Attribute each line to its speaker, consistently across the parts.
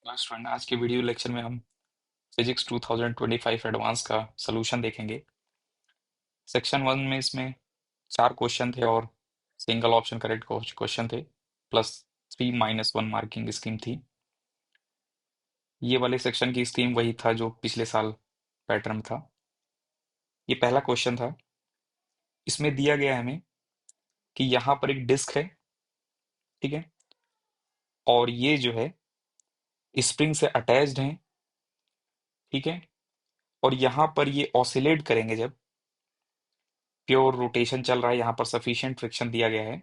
Speaker 1: Hello student, आज के video lecture में हम फिजिक्स 2025 एडवांस का सॉल्यूशन देखेंगे। सेक्शन वन में इसमें 4 क्वेश्चन थे और सिंगल ऑप्शन करेक्ट क्वेश्चन थे, प्लस 3 - 1 मार्किंग स्कीम थी। ये वाले सेक्शन की स्कीम वही था जो पिछले साल पैटर्न था। ये पहला क्वेश्चन था। इसमें दिया गया है हमें कि यहाँ पर एक डिस्क है, ठीक है, और ये जो है स्प्रिंग से अटैच्ड है, ठीक है, और यहाँ पर ये ऑसिलेट करेंगे जब प्योर रोटेशन चल रहा है, यहाँ पर सफिशिएंट फ्रिक्शन दिया गया है।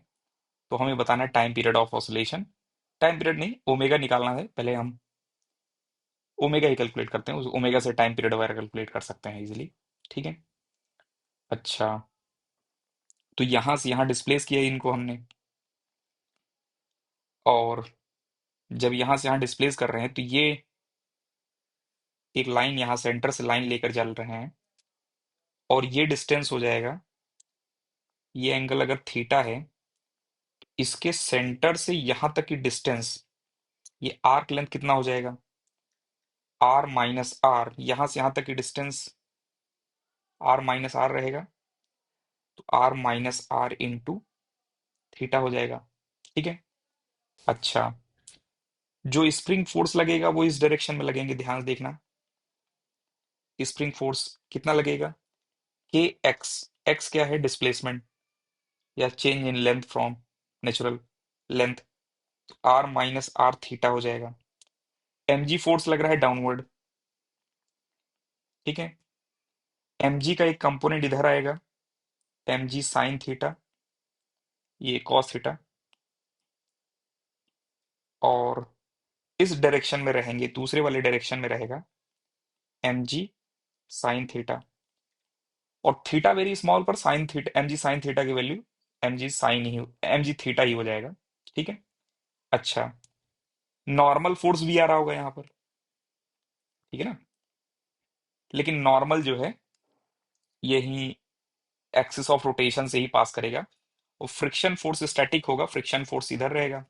Speaker 1: तो हमें बताना है time period of oscillation. Time period नहीं, ओमेगा निकालना है। पहले हम ओमेगा ही कैलकुलेट करते हैं, उस ओमेगा से टाइम पीरियड वगैरह कैलकुलेट कर सकते हैं इजीली, ठीक है। अच्छा, तो यहाँ से यहाँ डिस्प्लेस किया इनको हमने, और जब यहाँ से यहाँ डिस्प्लेस कर रहे हैं तो ये एक लाइन यहाँ सेंटर से लाइन लेकर चल रहे हैं, और ये डिस्टेंस हो जाएगा, ये एंगल अगर थीटा है, इसके सेंटर से यहाँ तक की डिस्टेंस, ये आर्क लेंथ कितना हो जाएगा, आर माइनस आर, यहाँ से यहाँ तक की डिस्टेंस आर माइनस आर रहेगा, तो R minus R into theta हो जाएगा, ठीक है। अच्छा, जो स्प्रिंग फोर्स लगेगा वो इस डायरेक्शन में लगेंगे, ध्यान से देखना। स्प्रिंग फोर्स कितना लगेगा, के एक्स, एक्स क्या है, डिस्प्लेसमेंट या change in length from natural length, तो आर माइनस आर थीटा हो जाएगा। mg फोर्स लग रहा है डाउनवर्ड, ठीक है। mg का एक कंपोनेंट इधर आएगा, mg साइन थीटा, ये कॉस थीटा, और इस डायरेक्शन में रहेंगे, दूसरे वाले डायरेक्शन में रहेगा mg साइन थीटा, और थीटा वेरी स्मॉल पर sine theta, mg sine theta की वैल्यू mg साइन ही, mg थीटा ही हो जाएगा, ठीक है। अच्छा, नॉर्मल फोर्स भी आ रहा होगा यहाँ पर, ठीक है ना, लेकिन नॉर्मल जो है यही एक्सिस ऑफ रोटेशन से ही पास करेगा, और फ्रिक्शन फोर्स स्टैटिक होगा, फ्रिक्शन फोर्स इधर रहेगा,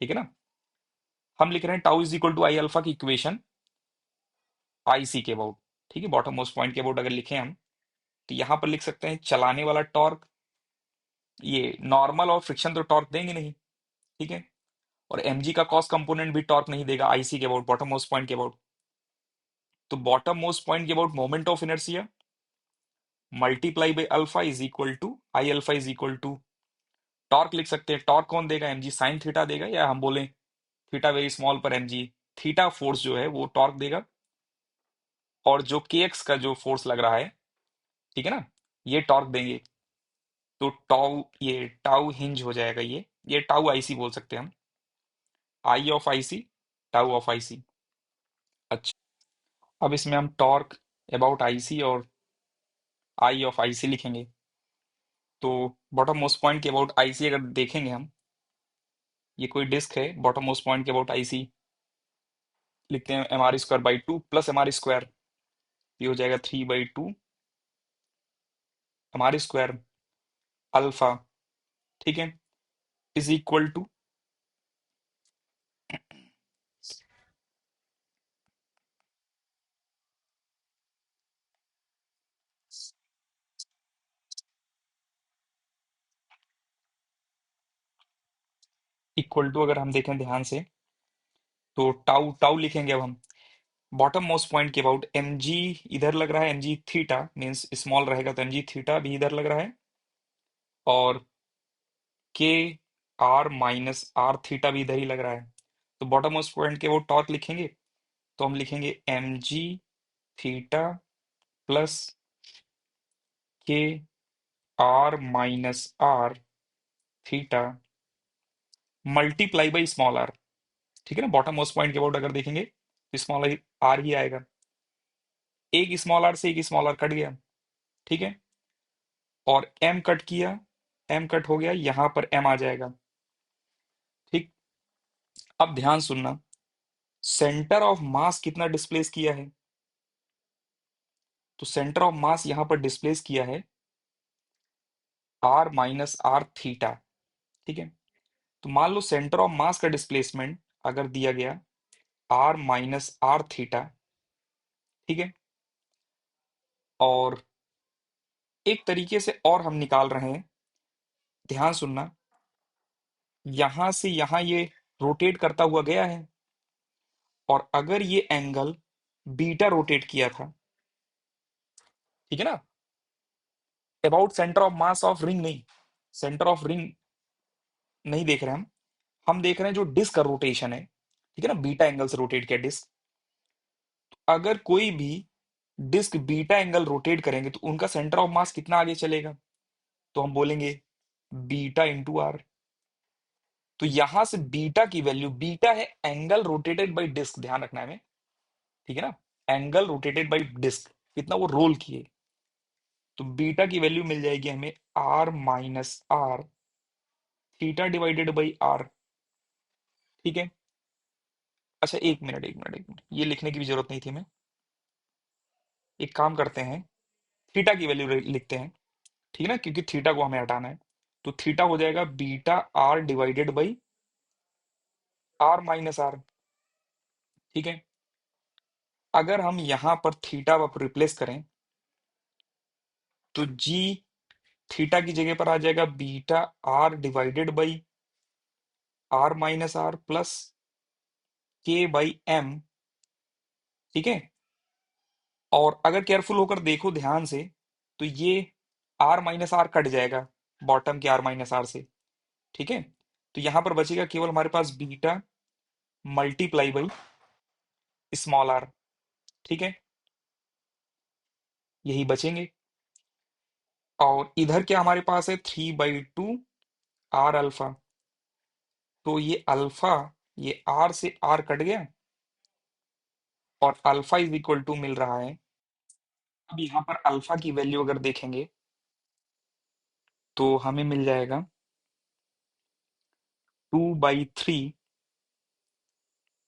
Speaker 1: ठीक है ना। हम लिख रहे हैं tau is equal to I alpha की इक्वेशन आई सी के अबाउट, ठीक है, बॉटम मोस्ट पॉइंट के अबाउट अगर लिखें हम, तो यहाँ पर लिख सकते हैं चलाने वाला टॉर्क, ये नॉर्मल और फ्रिक्शन तो टॉर्क देंगे नहीं, ठीक है, और mg का कॉस कंपोनेंट भी टॉर्क नहीं देगा आईसी के अबाउट, बॉटम मोस्ट पॉइंट के अबाउट। तो बॉटम मोस्ट पॉइंट के about moment of inertia multiply by alpha is equal to I alpha is equal to torque लिख सकते हैं। टॉर्क कौन देगा, mg साइन थीटा देगा, या हम बोलें थीटा वेरी स्मॉल पर mg थीटा फोर्स जो है वो टॉर्क देगा, और जो kx का जो फोर्स लग रहा है, ठीक है ना, ये टॉर्क देंगे। तो टाउ, ये टाउ हिंज हो जाएगा, ये टाउ आईसी बोल सकते हैं हम, I of IC, tau of IC. अच्छा, अब इसमें हम टॉर्क अबाउट आईसी और आई ऑफ आईसी लिखेंगे। तो बॉटम मोस्ट पॉइंट के अबाउट आईसी अगर देखेंगे हम, ये कोई डिस्क है, बॉटम मोस्ट पॉइंट के अबाउट आईसी लिखते हैं mr² बाई 2 प्लस mr², ये हो जाएगा 3/2 mr² अल्फा, ठीक है, is equal to, equal to अगर हम देखें ध्यान से, तो टाउ टाउ लिखेंगे अब हम। बॉटम मोस्ट पॉइंट के अबाउट mg इधर लग रहा है, mg थीटा मीन्स स्मॉल रहेगा, तो mg थीटा भी इधर लग रहा है, और के आर माइनस आर थीटा भी इधर ही लग रहा है। तो बॉटम मोस्ट पॉइंट के वो टॉर्क लिखेंगे, तो हम लिखेंगे mg theta plus K R minus R theta multiply by small R, ठीक है ना। बॉटम मोस्ट पॉइंट के अबाउट अगर देखेंगे तो स्मॉल आर ही आएगा, एक स्मॉल आर से एक स्मॉल आर कट गया, ठीक है, और एम कट किया, एम कट हो गया, यहां पर एम आ जाएगा, ठीक। अब ध्यान सुनना, सेंटर ऑफ मास कितना डिस्प्लेस किया है, तो सेंटर ऑफ मास यहां पर डिस्प्लेस किया है आर माइनस आर थीटा, ठीक है। तो मान लो सेंटर ऑफ मास का डिस्प्लेसमेंट अगर दिया गया आर माइनस आर थीटा, ठीक है। और एक तरीके से और हम निकाल रहे हैं, ध्यान सुनना, यहां से यहां ये रोटेट करता हुआ गया है, और अगर ये एंगल बीटा रोटेट किया था, ठीक है ना, about centre of mass of ring नहीं, सेंटर ऑफ रिंग नहीं देख रहे हम देख रहे हैं जो डिस्क का रोटेशन है, ठीक है ना, बीटा एंगल से रोटेट किया डिस्क। अगर कोई भी डिस्क बीटा एंगल रोटेट करेंगे तो उनका सेंटर ऑफ मास कितना आगे चलेगा, तो हम बोलेंगे बीटा इंटू आर। तो यहां से बीटा की वैल्यू, बीटा है एंगल रोटेटेड बाई डिस्क, ध्यान रखना है हमें, ठीक है ना, एंगल रोटेटेड बाई डिस्क, कितना वो रोल किए, तो बीटा की वैल्यू मिल जाएगी हमें R minus R theta divided by R, ठीक है। अच्छा एक मिनट एक मिनट एक मिनट, ये लिखने की भी जरूरत नहीं थी हमें, एक काम करते हैं, थीटा की वैल्यू लिखते हैं, ठीक है ना, क्योंकि थीटा को हमें हटाना है। तो थीटा हो जाएगा beta R divided by R minus R, ठीक है। अगर हम यहां पर थीटा पर रिप्लेस करें तो जी थीटा की जगह पर आ जाएगा beta R divided by R minus R plus K by M, ठीक है। और अगर केयरफुल होकर देखो ध्यान से, तो ये आर माइनस आर कट जाएगा बॉटम के आर माइनस आर से, ठीक है। तो यहां पर बचेगा केवल हमारे पास beta multiply by small R, ठीक है, यही बचेंगे। और इधर क्या हमारे पास है, 3/2 आर अल्फा, तो ये अल्फा, ये आर से आर कट गया, और अल्फा इज इक्वल टू मिल रहा है, अब यहाँ पर अल्फा की वैल्यू अगर देखेंगे तो हमें मिल जाएगा 2/3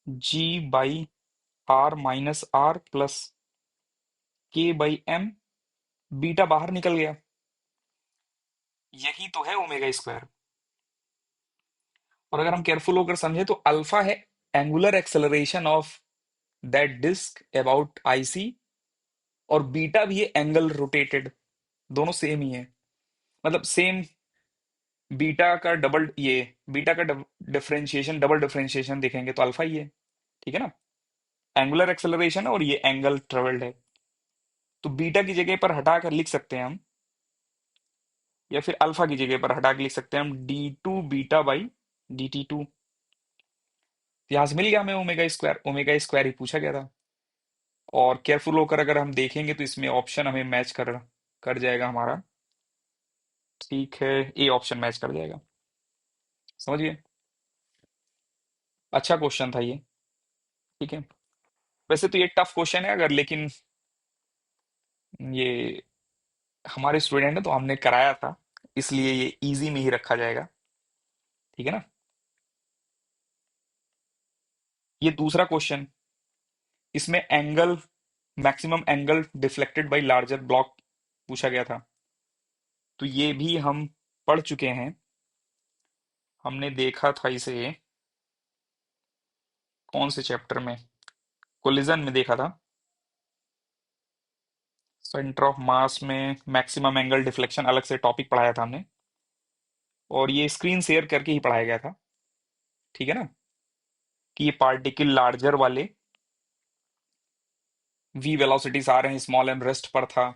Speaker 1: G by R minus R plus K by M, beta बाहर निकल गया, यही तो है ओमेगा स्क्वायर। और अगर हम केयरफुल होकर समझे तो अल्फा है angular acceleration of that disc about IC, और बीटा भी है एंगल रोटेटेड, दोनों सेम ही है, मतलब सेम, बीटा का डबल, ये बीटा का डिफरेंशिएशन, डबल डिफरेंशिएशन देखेंगे तो अल्फा ही है, ठीक है ना, एंगुलर एक्सेलरेशन है और ये एंगल ट्रेवल्ड है। तो बीटा की जगह पर हटा कर लिख सकते हैं हम, या फिर अल्फा की जगह पर हटा के लिख सकते हैं हम d2 बीटा बाई dt2। यहां से मिल गया हमें ओमेगा स्क्वायर, ओमेगा स्क्वायर ही पूछा गया था। और केयरफुल होकर अगर हम देखेंगे तो इसमें ऑप्शन हमें मैच कर कर जाएगा हमारा, ठीक है, ए ऑप्शन मैच कर जाएगा, समझ गए। अच्छा क्वेश्चन था ये, ठीक है। वैसे तो ये टफ क्वेश्चन है अगर, लेकिन ये हमारे स्टूडेंट है तो हमने कराया था, इसलिए ये इजी में ही रखा जाएगा, ठीक है ना। ये दूसरा क्वेश्चन, इसमें angle, maximum angle deflected by larger block पूछा गया था, तो ये भी हम पढ़ चुके हैं, हमने देखा था इसे कौन से चैप्टर में, कोलिजन में देखा था, सेंटर ऑफ मास में मैक्सिमम एंगल डिफ्लेक्शन अलग से टॉपिक पढ़ाया था हमने, और ये स्क्रीन शेयर करके ही पढ़ाया गया था, ठीक है ना, कि ये पार्टिकल लार्जर वाले वी वेलोसिटीज आ रहे हैं, स्मॉल एम रेस्ट पर था,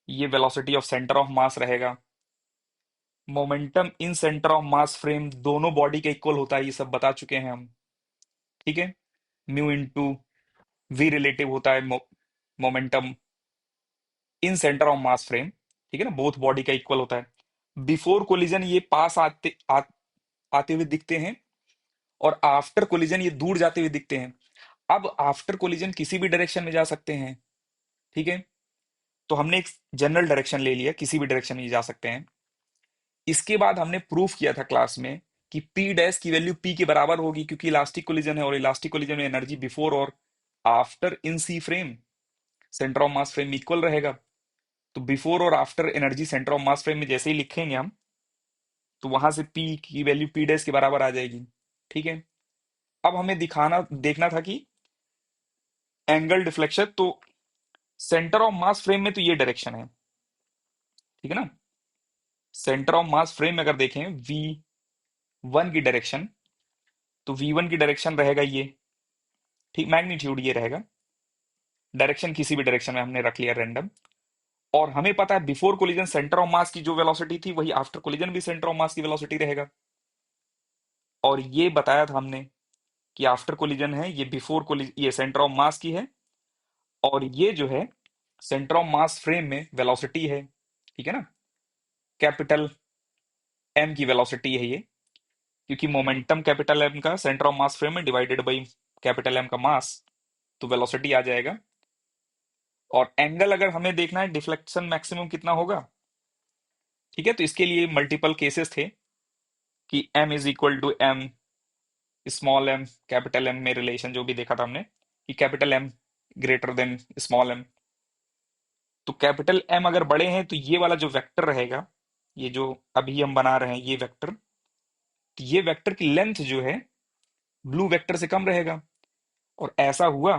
Speaker 1: ये velocity of centre of mass रहेगा, momentum in centre of mass frame दोनों बॉडी का इक्वल होता है, ये सब बता चुके हैं हम, ठीक है, म्यू इनटू वी रिलेटिव होता है momentum in centre of mass frame, ठीक है ना, बोथ बॉडी का इक्वल होता है। बिफोर कोलिजन ये पास आते हुए दिखते हैं, और आफ्टर कोलिजन ये दूर जाते हुए दिखते हैं। अब आफ्टर कोलिजन किसी भी डायरेक्शन में जा सकते हैं, ठीक है, तो हमने एक जनरल डायरेक्शन ले लिया, किसी भी डायरेक्शन में जा सकते हैं। इसके बाद हमने प्रूफ किया था क्लास में कि पी डैश की वैल्यू पी के बराबर होगी, क्योंकि इलास्टिक कोलिजन है, और इलास्टिक कोलिजन में एनर्जी बिफोर और after in C frame centre of mass frame में इक्वल रहेगा। तो बिफोर और after energy centre of mass frame में जैसे ही लिखेंगे हम, तो वहां से पी की वैल्यू पी डैश के बराबर आ जाएगी, ठीक है। अब हमें दिखाना देखना था कि एंगल डिफ्लेक्शन, तो सेंटर ऑफ मास फ्रेम में तो ये डायरेक्शन है, ठीक है ना। सेंटर ऑफ मास फ्रेम में अगर देखें V1 की डायरेक्शन, तो V1 की डायरेक्शन रहेगा ये, ठीक, मैग्नीट्यूड ये रहेगा, डायरेक्शन किसी भी डायरेक्शन में हमने रख लिया रैंडम। और हमें पता है बिफोर कोलिजन सेंटर ऑफ मास की जो वेलोसिटी थी वही आफ्टर कोलिजन भी सेंटर ऑफ मास की वेलोसिटी रहेगा। और ये बताया था हमने कि आफ्टर कोलिजन है, ये बिफोर कोलिजन ये सेंटर ऑफ मास की है, और ये जो है सेंटर ऑफ मास फ्रेम में वेलोसिटी है, ठीक है ना, कैपिटल एम की वेलोसिटी है ये, क्योंकि मोमेंटम कैपिटल एम का सेंटर ऑफ मास फ्रेम में डिवाइडेड बाई कैपिटल एम का मास, तो वेलोसिटी आ जाएगा। और एंगल अगर हमें देखना है डिफ्लेक्शन मैक्सिमम कितना होगा, ठीक है, तो इसके लिए मल्टीपल केसेस थे कि m is equal to M small M capital M में रिलेशन जो भी देखा था हमने कि capital M greater than small M. तो कैपिटल एम अगर बड़े हैं तो ये वाला जो वेक्टर रहेगा, ये जो अभी हम बना रहे हैं ये वेक्टर, तो ये वेक्टर की लेंथ जो है ब्लू वेक्टर से कम रहेगा। और ऐसा हुआ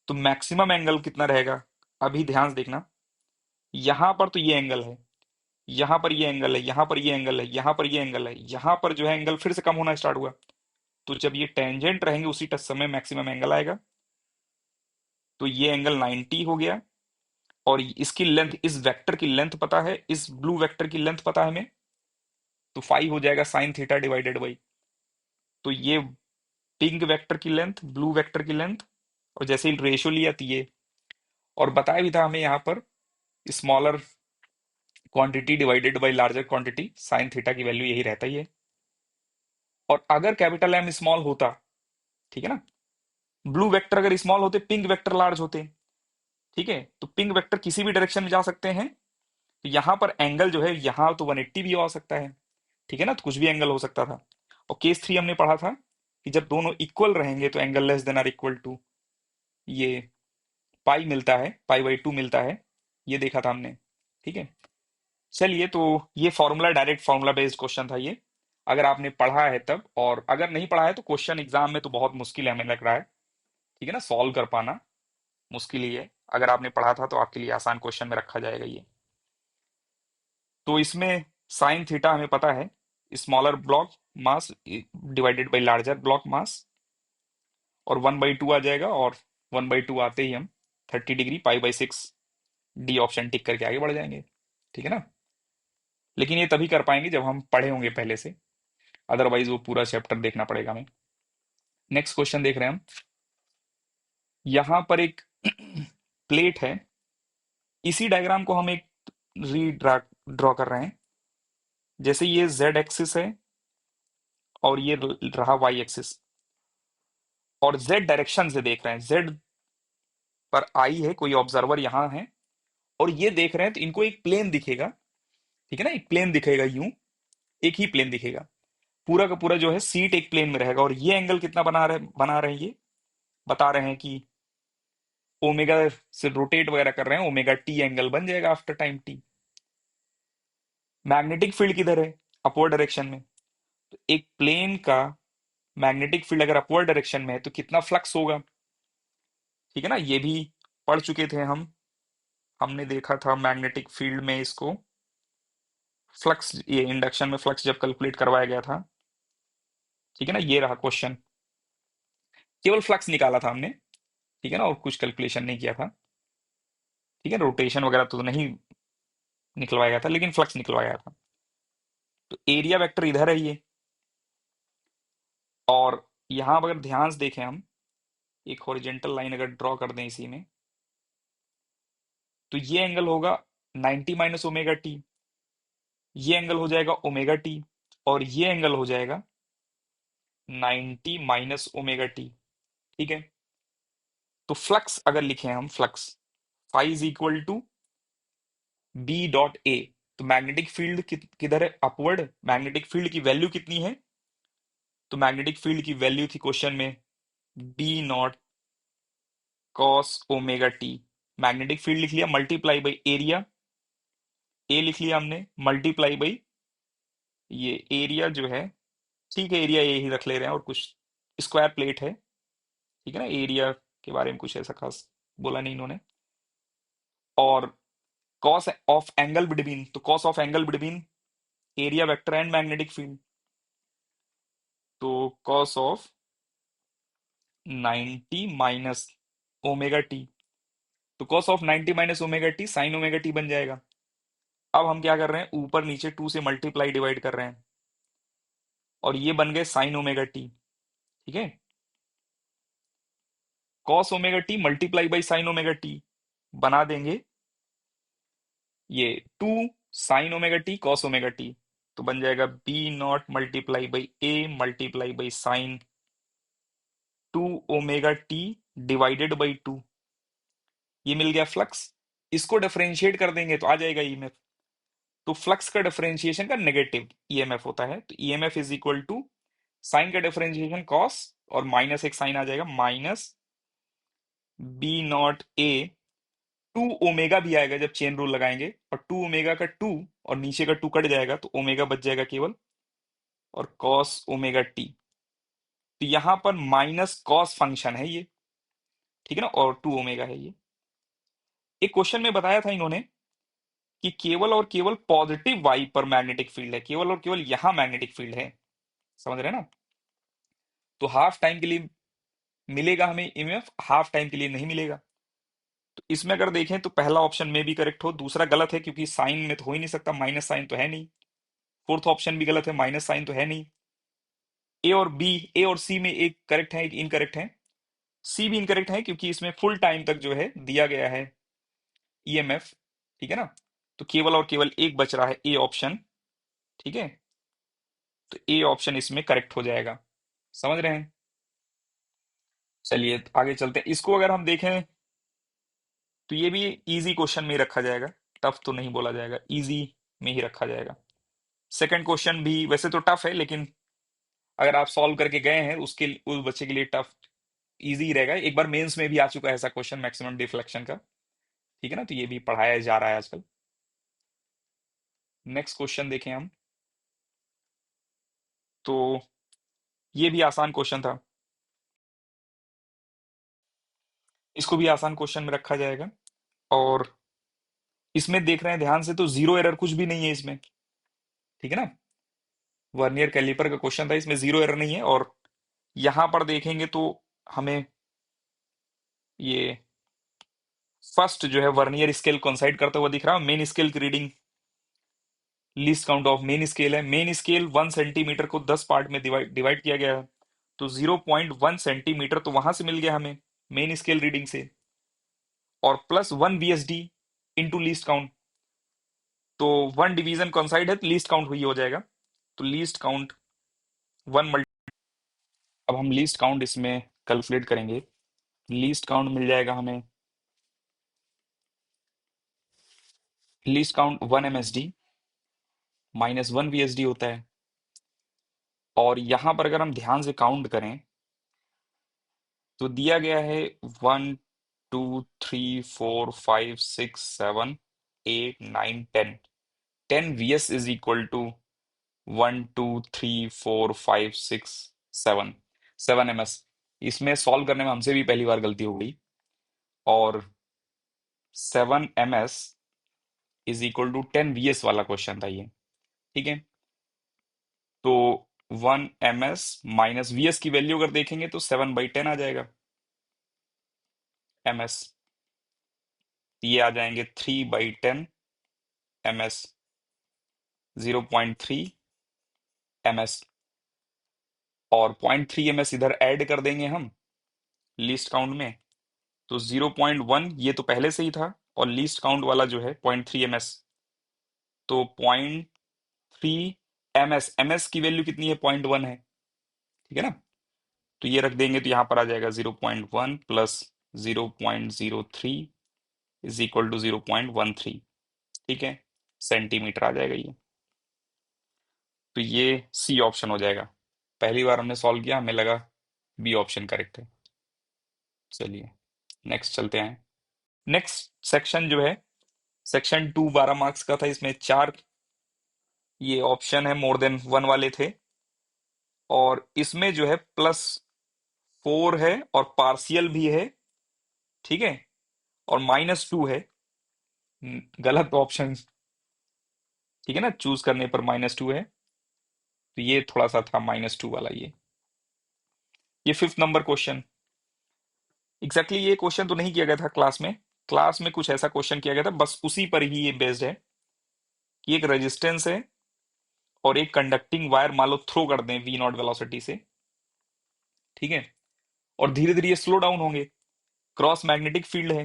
Speaker 1: तो मैक्सिमम एंगल कितना रहेगा, अभी ध्यान से देखना, यहां पर तो ये एंगल है, यहां पर ये एंगल है, यहां पर ये एंगल है, यहां पर ये एंगल है, यहां पर जो है एंगल फिर से कम होना स्टार्ट हुआ। तो जब ये टेंजेंट रहेंगे उसी समय मैक्सिमम एंगल आएगा, तो ये एंगल 90 हो गया। और इसकी लेंथ, इस वेक्टर की लेंथ पता है, इस ब्लू वेक्टर की लेंथ पता है हमें, तो 5 हो जाएगा साइन थीटा डिवाइडेड बाई, तो ये पिंक वेक्टर की लेंथ, ब्लू वेक्टर की लेंथ, और जैसे ही रेशियो लिया तो ये, और बताया भी था हमें यहाँ पर smaller quantity divided by larger quantity, sine theta की वैल्यू यही रहता ही है। और अगर कैपिटल एम स्मॉल होता, ठीक है ना, ब्लू वेक्टर अगर स्मॉल होते, पिंक वेक्टर लार्ज होते, ठीक है, तो पिंक वेक्टर किसी भी डायरेक्शन में जा सकते हैं, तो यहां पर एंगल जो है यहां तो 180 भी हो सकता है, ठीक है ना, तो कुछ भी एंगल हो सकता था। और केस 3 हमने पढ़ा था कि जब दोनों इक्वल रहेंगे तो angle less than R equal to ये पाई मिलता है, पाई/2 मिलता है, ये देखा था हमने, ठीक है। चलिए, तो ये formula direct formula based question था ये, अगर आपने पढ़ा है तब, और अगर नहीं पढ़ा है तो क्वेश्चन एग्जाम में तो बहुत मुश्किल है हमें लग रहा है, ठीक है ना, सॉल्व कर पाना मुश्किल ही है। अगर आपने पढ़ा था तो आपके लिए आसान क्वेश्चन में रखा जाएगा ये। तो इसमें साइन थीटा हमें पता है, smaller block mass divided by larger block mass, और 1/2 आ जाएगा, और 1/2 आते ही हम 30 डिग्री पाई/6 डी ऑप्शन टिक करके आगे बढ़ जाएंगे, ठीक है ना। लेकिन ये तभी कर पाएंगे जब हम पढ़े होंगे पहले से, अदरवाइज वो पूरा चैप्टर देखना पड़ेगा हमें। नेक्स्ट क्वेश्चन देख रहे हैं हम, यहां पर एक प्लेट है, इसी डायग्राम को हम एक रीड्रा ड्रॉ कर रहे हैं, जैसे ये जेड एक्सिस है और ये रहा वाई एक्सिस, और जेड डायरेक्शन से देख रहे हैं, जेड पर आई है, कोई ऑब्जर्वर यहाँ है, और ये देख रहे हैं, तो इनको एक प्लेन दिखेगा, ठीक है ना, एक प्लेन दिखेगा यूं, एक ही प्लेन दिखेगा, पूरा का पूरा जो है सीट एक प्लेन में रहेगा, और ये एंगल कितना बना रहे हैं ये बता रहे हैं कि ओमेगा से रोटेट वगैरह कर रहे हैं, ओमेगा टी एंगल बन जाएगा after time T. Magnetic field किधर है, अपवर्ड डायरेक्शन में, तो एक प्लेन का मैग्नेटिक फील्ड अगर अपवर्ड डायरेक्शन में है तो कितना फ्लक्स होगा, ठीक है ना, ये भी पढ़ चुके थे हम, हमने देखा था मैग्नेटिक फील्ड में इसको, फ्लक्स, ये इंडक्शन में फ्लक्स जब कैलकुलेट करवाया गया था, ठीक है ना, ये रहा क्वेश्चन, केवल फ्लक्स निकाला था हमने, ठीक है ना, और कुछ कैलकुलेशन नहीं किया था, ठीक है, रोटेशन वगैरह तो नहीं निकलवाया गया था, लेकिन फ्लक्स निकलवाया गया था। तो एरिया वेक्टर इधर है ये, और यहां अगर ध्यान से देखें हम, एक हॉरिजेंटल लाइन अगर ड्रॉ कर दें इसी में, तो ये एंगल होगा 90 माइनस ओमेगा टी, ये एंगल हो जाएगा ओमेगा टी, और ये एंगल हो जाएगा 90 माइनस ओमेगा टी, ठीक है। तो फ्लक्स अगर लिखे हम, flux phi is equal to B dot A, तो मैग्नेटिक फील्ड किधर है, अपवर्ड, मैग्नेटिक फील्ड की वैल्यू कितनी है, तो मैग्नेटिक फील्ड की वैल्यू थी क्वेश्चन में B naught cos omega T, magnetic field लिख लिया मल्टीप्लाई बाई एरिया, ए लिख लिया हमने मल्टीप्लाई बाई ये एरिया जो है, ठीक है, एरिया ए ही रख ले रहे हैं और कुछ स्क्वायर प्लेट है, ठीक है ना, एरिया के बारे में कुछ ऐसा खास बोला नहीं इन्होंने। और कॉस ऑफ एंगल बिटवीन, तो cos of angle between area vector and magnetic field, तो cos of 90 minus omega T, तो cos of 90 minus omega T sine omega T बन जाएगा। अब हम क्या कर रहे हैं, ऊपर नीचे 2 से मल्टीप्लाई डिवाइड कर रहे हैं, और ये बन गए साइन ओमेगा टी, ठीक है। Cos omega T multiply by sine omega T बना देंगे ये 2 sine omega T cos omega T, तो बन जाएगा B naught multiply by A multiply by sine 2 omega T divided by 2। ये मिल गया फ्लक्स। इसको डिफरेंशिएट कर देंगे तो आ जाएगा ईएमएफ। तो फ्लक्स का डिफरेंशिएशन का नेगेटिव ईएमएफ होता है, तो EMF is equal to sine का डिफरेंशिएशन कॉस, और माइनस एक साइन आ जाएगा, minus B naught A, 2 omega भी आएगा जब चेन रूल लगाएंगे, और 2 ओमेगा का 2 और नीचे का 2 कट जाएगा तो ओमेगा बच जाएगा केवल, और कॉस ओमेगा टी। तो यहां पर माइनस कॉस फंक्शन है ये, ठीक है ना, और 2 ओमेगा है ये। एक क्वेश्चन में बताया था इन्होंने कि केवल और केवल पॉजिटिव वाई पर मैग्नेटिक फील्ड है, केवल और केवल यहां मैग्नेटिक फील्ड है, समझ रहे हैं ना। तो हाफ टाइम के लिए मिलेगा हमें ईएमएफ, हाफ टाइम के लिए नहीं मिलेगा। तो इसमें अगर देखें तो पहला ऑप्शन में भी करेक्ट हो, दूसरा गलत है क्योंकि साइन में तो हो ही नहीं सकता, माइनस साइन तो है नहीं। फोर्थ ऑप्शन भी गलत है, माइनस साइन तो है नहीं। ए और सी में एक करेक्ट है, एक इनकरेक्ट है। सी भी इनकरेक्ट है क्योंकि इसमें फुल टाइम तक जो है दिया गया है ईएमएफ, ठीक है ना। तो केवल और केवल एक बच रहा है ए ऑप्शन, ठीक है। तो ए ऑप्शन इसमें करेक्ट हो जाएगा, समझ रहे हैं। चलिए तो आगे चलते हैं। इसको अगर हम देखें तो ये भी इजी क्वेश्चन में ही रखा जाएगा, टफ तो नहीं बोला जाएगा, इजी में ही रखा जाएगा। सेकंड क्वेश्चन भी वैसे तो टफ है, लेकिन अगर आप सॉल्व करके गए हैं उसके उस बच्चे के लिए टफ इजी ही रहेगा। एक बार मेंस में भी आ चुका है ऐसा क्वेश्चन, मैक्सिमम डिफ्लेक्शन का, ठीक है ना, तो ये भी पढ़ाया जा रहा है आजकल। नेक्स्ट क्वेश्चन देखें हम, तो ये भी आसान क्वेश्चन था, इसको भी आसान क्वेश्चन में रखा जाएगा। और इसमें देख रहे हैं ध्यान से तो जीरो एरर कुछ भी नहीं है इसमें, ठीक है ना। वर्नियर कैलिपर का क्वेश्चन था, इसमें जीरो एरर नहीं है। और यहां पर देखेंगे तो हमें ये फर्स्ट जो है वर्नियर स्केल कोइंसाइड करता हुआ दिख रहा है, मेन स्केल की reading least count of main scale है। मेन स्केल 1 सेंटीमीटर को 10 पार्ट में डिवाइड डिवाइड किया गया है, तो 0.1 सेंटीमीटर तो वहां से मिल गया हमें मेन स्केल रीडिंग से, और plus 1 VSD into least count, तो 1 डिवीजन कॉन्साइड है तो लीस्ट काउंट हुई हो जाएगा, तो लीस्ट काउंट 1 अब हम लीस्ट काउंट इसमें कैलकुलेट करेंगे। लीस्ट काउंट मिल जाएगा हमें, least count 1 MSD minus 1 VSD होता है। और यहां पर अगर हम ध्यान से काउंट करें तो दिया गया है 1 2 3 4 5 6 7 8 9 10, 10 VS is equal to 1 2 3 4 5 6 7, 7 MS। इसमें सॉल्व करने में हमसे भी पहली बार गलती हो गई, और 7 MS is equal to 10 VS वाला क्वेश्चन था ये, ठीक है। तो 1 MS माइनस VS की वैल्यू अगर देखेंगे तो 7/10 आ जाएगा MS, ये आ जाएंगे 3/10 MS, 0.3 MS, और 0.3 MS इधर ऐड कर देंगे हम लीस्ट काउंट में, तो 0.1 ये तो पहले से ही था, और लीस्ट काउंट वाला जो है 0.3 MS, तो 0.3 MS की वैल्यू कितनी है, 0.1 है, ठीक है ना। तो ये रख देंगे तो यहाँ पर आ जाएगा 0.1 प्लस 0.03 इज इक्वल टू 0.13, ठीक है, सेंटीमीटर आ जाएगा ये। तो ये सी ऑप्शन हो जाएगा। पहली बार हमने सॉल्व किया, हमें लगा बी ऑप्शन करेक्ट है। चलिए नेक्स्ट चलते हैं। नेक्स्ट सेक्शन जो है सेक्शन 2 12 मार्क्स का था, इसमें 4 ये ऑप्शन है मोर देन 1 वाले थे, और इसमें जो है प्लस 4 है और पार्शियल भी है, ठीक है, और -2 है। गलत ऑप्शन, ठीक है ना, चूज करने पर -2 है, तो ये थोड़ा सा था -2 वाला। ये 5th नंबर क्वेश्चन। एग्जैक्टली ये क्वेश्चन तो नहीं किया गया था क्लास में। क्लास में कुछ ऐसा क्वेश्चन किया गया था, बस उसी पर ही ये बेस्ड है कि एक रेजिस्टेंस है और एक कंडक्टिंग वायर मान लो थ्रो कर दें वी नॉट वेलोसिटी से, ठीक है, और धीरे धीरे ये स्लो डाउन होंगे। क्रॉस मैग्नेटिक फील्ड है,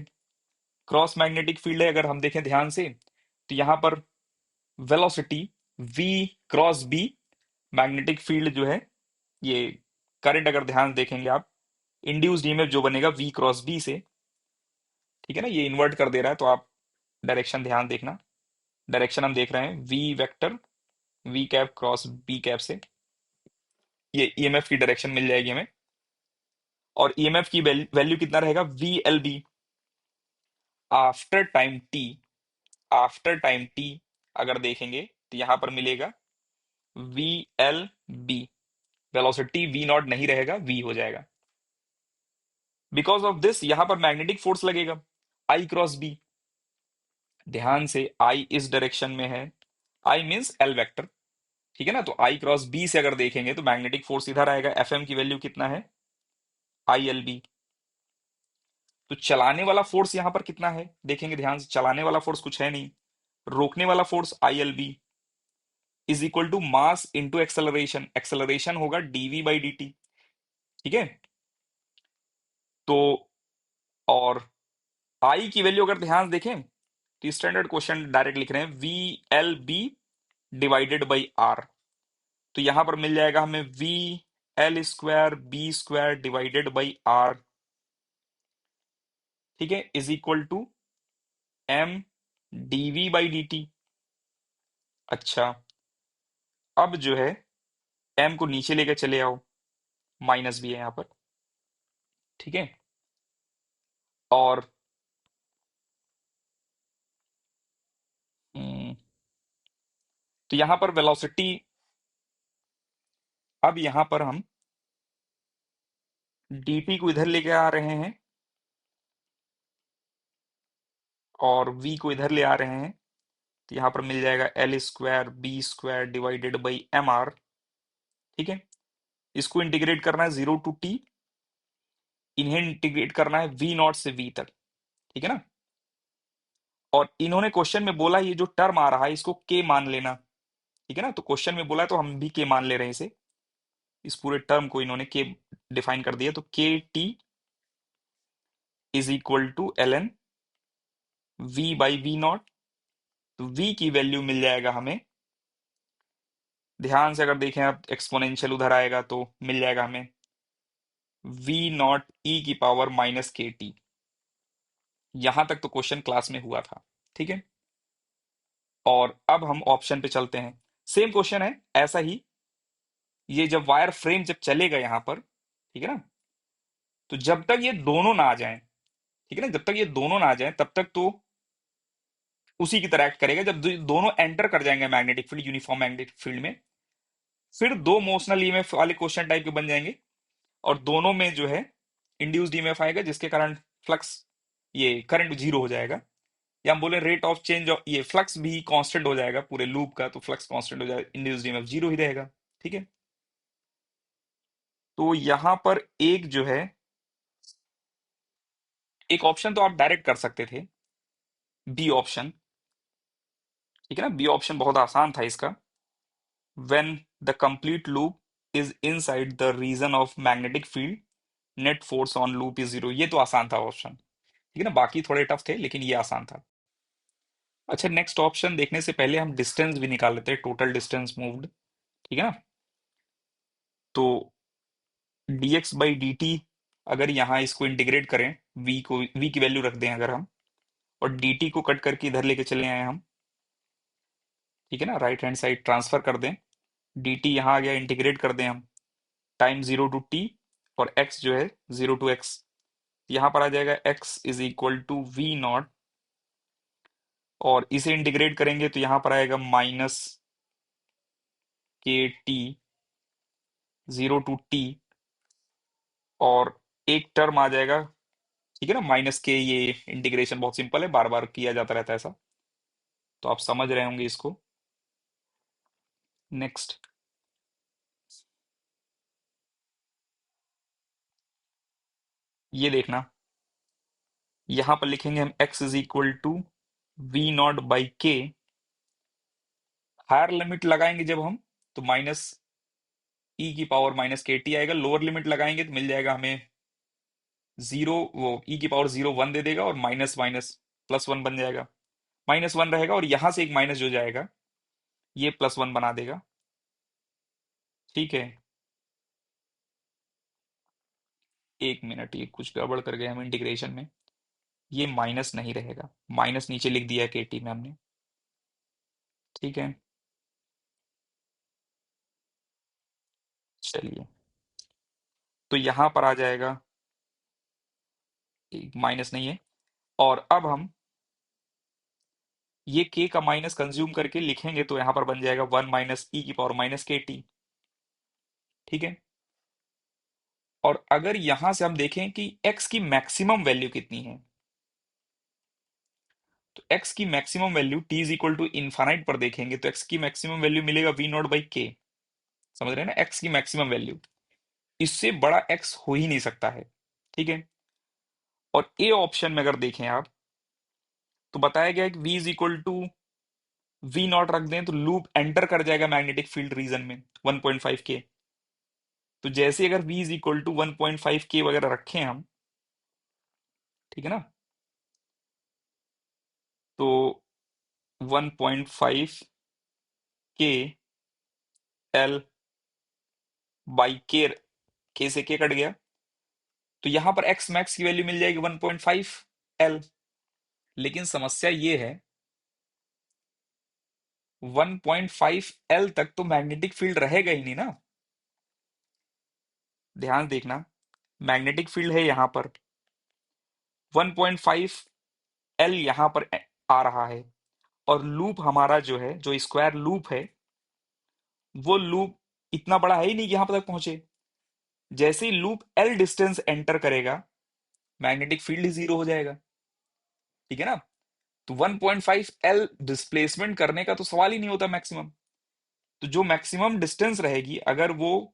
Speaker 1: क्रॉस मैग्नेटिक फील्ड है, अगर हम देखें ध्यान से तो यहां पर velocity v cross b, magnetic field जो है ये, करंट अगर ध्यान से देखेंगे आप, इंड्यूस्ड ईएमएफ जो बनेगा v क्रॉस b से, ठीक है ना, ये इन्वर्ट कर दे रहा है, तो आप डायरेक्शन ध्यान देखना। डायरेक्शन हम देख रहे हैं v vector v cap cross b cap से, ये ईएमएफ की डायरेक्शन मिल जाएगी हमें। और ईएमएफ की वैल्यू कितना रहेगा, V L B after time T, after time T अगर देखेंगे तो यहां पर मिलेगा V L B, velocity V naught नहीं रहेगा, वी हो जाएगा। बिकॉज ऑफ दिस यहां पर मैग्नेटिक फोर्स लगेगा आई क्रॉस बी। ध्यान से आई इस डायरेक्शन में है, आई मीन्स एल वेक्टर, ठीक है ना, तो आई क्रॉस बी से अगर देखेंगे तो मैग्नेटिक फोर्स इधर आएगा, एफ एम की वैल्यू कितना है, आई एल बी। तो चलाने वाला फोर्स यहां पर कितना है, देखेंगे ध्यान से, चलाने वाला फोर्स कुछ है नहीं, रोकने वाला force I L B is equal to mass into acceleration, acceleration होगा डीवी बाई डी टी, ठीक है। तो और आई की वैल्यू अगर ध्यान से देखें तो स्टैंडर्ड क्वेश्चन डायरेक्ट लिख रहे हैं V L B divided by R, तो यहां पर मिल जाएगा हमें V L square B square divided by R, ठीक है, is equal to M DV by D T. अच्छा, अब जो है एम को नीचे लेकर चले आओ, माइनस भी है यहाँ पर, ठीक है, और हम्म, तो यहां पर वेलोसिटी, अब यहां पर हम dt को इधर लेके आ रहे हैं और v को इधर ले आ रहे हैं, तो यहां पर मिल जाएगा L square B square divided by M R, ठीक है। इसको इंटीग्रेट करना है 0 to t, इन्हें इंटीग्रेट करना है v नॉट से v तक, ठीक है ना। और इन्होंने क्वेश्चन में बोला ये जो टर्म आ रहा है इसको k मान लेना, ठीक है ना, तो क्वेश्चन में बोला है तो हम भी k मान ले रहे हैं इसे, इस पूरे टर्म को इन्होंने k डिफाइन कर दिया, तो K T is equal to L N V by V naught, तो v की वैल्यू मिल जाएगा हमें, ध्यान से अगर देखें आप एक्सपोनेंशियल उधर आएगा तो मिल जाएगा हमें v नॉट ई की पावर माइनस के टी। यहां तक तो क्वेश्चन क्लास में हुआ था, ठीक है। और अब हम ऑप्शन पे चलते हैं, सेम क्वेश्चन है ऐसा ही, ये जब वायर फ्रेम जब चलेगा यहां पर, ठीक है ना, तो जब तक ये दोनों ना आ जाएं, ठीक है ना, जब तक ये दोनों ना आ जाएं तब तक तो उसी की तरह एक्ट करेगा, जब दोनों एंटर कर जाएंगे magnetic field, uniform magnetic field में, फिर दो मोशनल ईएमएफ वाले क्वेश्चन टाइप के बन जाएंगे, और दोनों में जो है इंड्यूस्ड ईएमएफ आएगा जिसके कारण फ्लक्स, ये करंट जीरो हो जाएगा, या हम बोले रेट ऑफ चेंज ऑफ ये फ्लक्स भी कांस्टेंट हो जाएगा पूरे लूप का, तो फ्लक्स कांस्टेंट हो जाएगा, इंड्यूस्ड ईएमएफ जीरो ही रहेगा, ठीक है। तो यहां पर एक जो है, एक ऑप्शन तो आप डायरेक्ट कर सकते थे, बी ऑप्शन, ठीक है ना, बी ऑप्शन बहुत आसान था इसका, when the complete loop is inside the region of magnetic field net force on loop is zero, ये तो आसान था ऑप्शन, ठीक है ना, बाकी थोड़े टफ थे लेकिन ये आसान था। अच्छा, नेक्स्ट ऑप्शन देखने से पहले हम डिस्टेंस भी निकाल लेते हैं, टोटल डिस्टेंस मूव्ड, ठीक है ना, तो dx बाई डी टी, अगर यहाँ इसको इंटीग्रेट करें, v को, v की वैल्यू रख दें अगर हम, और dt को कट करके इधर लेके चले आए हम, ठीक है ना, राइट हैंड साइड ट्रांसफर कर दें, dt यहाँ आ गया, इंटीग्रेट कर दें हम, टाइम 0 to t, और x जो है 0 to x, यहां पर आ जाएगा x is equal to V naught, और इसे इंटीग्रेट करेंगे तो यहां पर आएगा minus K T 0 to t, और एक टर्म आ जाएगा, ठीक है ना, माइनस के। ये इंटीग्रेशन बहुत सिंपल है, बार बार किया जाता रहता है ऐसा, तो आप समझ रहे होंगे इसको। नेक्स्ट, ये देखना, यहां पर लिखेंगे हम x is equal to V naught by K. Higher limit लगाएंगे जब हम, तो माइनस ई की पावर माइनस के टी आएगा। लोअर लिमिट लगाएंगे तो मिल जाएगा हमें जीरो, वो ई की पावर जीरो वन दे देगा, और माइनस माइनस प्लस वन बन जाएगा। माइनस वन रहेगा और यहां से एक माइनस जो जाएगा ये प्लस वन बना देगा। ठीक है, एक मिनट, ये कुछ गड़बड़ कर गए हम इंटीग्रेशन में। ये माइनस नहीं रहेगा, माइनस नीचे लिख दिया है के टी में हमने। ठीक है, चलिए, तो यहां पर आ जाएगा, माइनस नहीं है। और अब हम ये k का माइनस कंज्यूम करके लिखेंगे तो यहां पर बन जाएगा वन माइनस ई की पावर माइनस के टी। ठीक है, और अगर यहां से हम देखें कि x की मैक्सिमम वैल्यू कितनी है, तो x की maximum value t is equal to infinite पर देखेंगे तो x की मैक्सिमम वैल्यू मिलेगा वी नॉट बाई के। समझ रहे हैं ना, x की मैक्सिमम वैल्यू, इससे बड़ा x हो ही नहीं सकता है। ठीक है, और ए ऑप्शन में अगर देखें आप, तो बताया गया है कि v is equal to V naught रख दें तो लूप एंटर कर जाएगा मैग्नेटिक फील्ड रीजन में 1.5 के। तो जैसे अगर v इज इक्वल टू 1.5 के वगैरह रखें हम, ठीक है ना, तो 1.5 के एल बाई के से के कट गया, तो यहां पर एक्स मैक्स की वैल्यू मिल जाएगी 1.5 एल। लेकिन समस्या ये है, 1.5 एल तक तो मैग्नेटिक फील्ड रहेगा ही नहीं ना। ध्यान देखना, मैग्नेटिक फील्ड है यहां पर, 1.5 एल यहां पर आ रहा है, और लूप हमारा जो है, जो स्क्वायर लूप है, वो लूप इतना बड़ा है ही नहीं कि यहां पर तक पहुंचे। जैसे ही लूप एल डिस्टेंस एंटर करेगा, मैग्नेटिक फील्ड ही जीरो हो जाएगा। ठीक है ना, तो 1.5 एल डिस्प्लेसमेंट करने का तो सवाल ही नहीं होता मैक्सिमम। तो जो मैक्सिमम डिस्टेंस रहेगी, अगर वो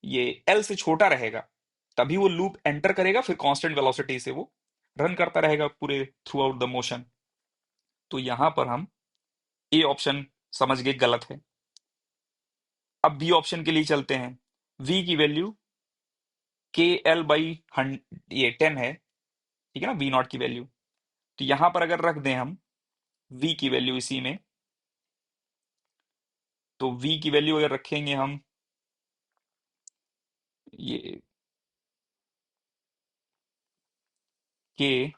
Speaker 1: ये एल से छोटा रहेगा, तभी वो लूप एंटर करेगा, फिर कांस्टेंट वेलोसिटी से वो रन करता रहेगा पूरे थ्रू आउट द मोशन। तो यहां पर हम ए ऑप्शन समझ गए गलत है। अब बी ऑप्शन के लिए चलते हैं। v की वैल्यू के एल बाई ये 10 है, ठीक है ना, वी नॉट की वैल्यू। तो यहां पर अगर रख दें हम v की वैल्यू इसी में, तो v की वैल्यू अगर रखेंगे हम, ये के,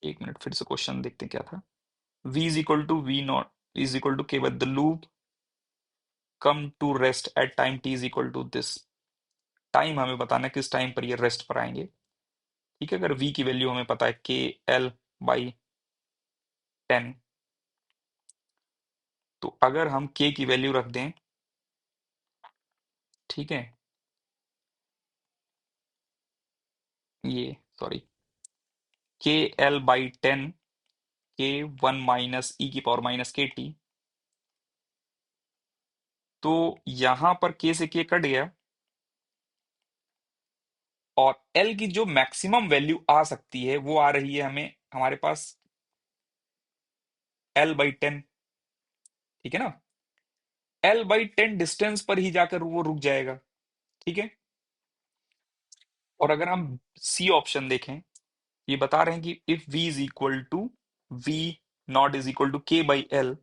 Speaker 1: एक मिनट फिर से क्वेश्चन देखते हैं क्या था। v is equal to V naught is equal to K, but the loop come to rest at time t is equal to this. Time हमें बताना है किस टाइम पर ये रेस्ट पर आएंगे। ठीक है, अगर v की वैल्यू हमें पता है के एल बाई 10, तो अगर हम k की वैल्यू रख दें, ठीक है, ये सॉरी, के एल बाई 10 के 1 माइनस ई की पावर माइनस के टी, तो यहां पर k से k कट गया, और l की जो मैक्सिमम वैल्यू आ सकती है वो आ रही है हमें, हमारे पास l बाई 10। ठीक है ना, l बाई 10 डिस्टेंस पर ही जाकर वो रुक जाएगा। ठीक है, और अगर हम सी ऑप्शन देखें, ये बता रहे हैं कि if v is equal to v naught is equal to k by L,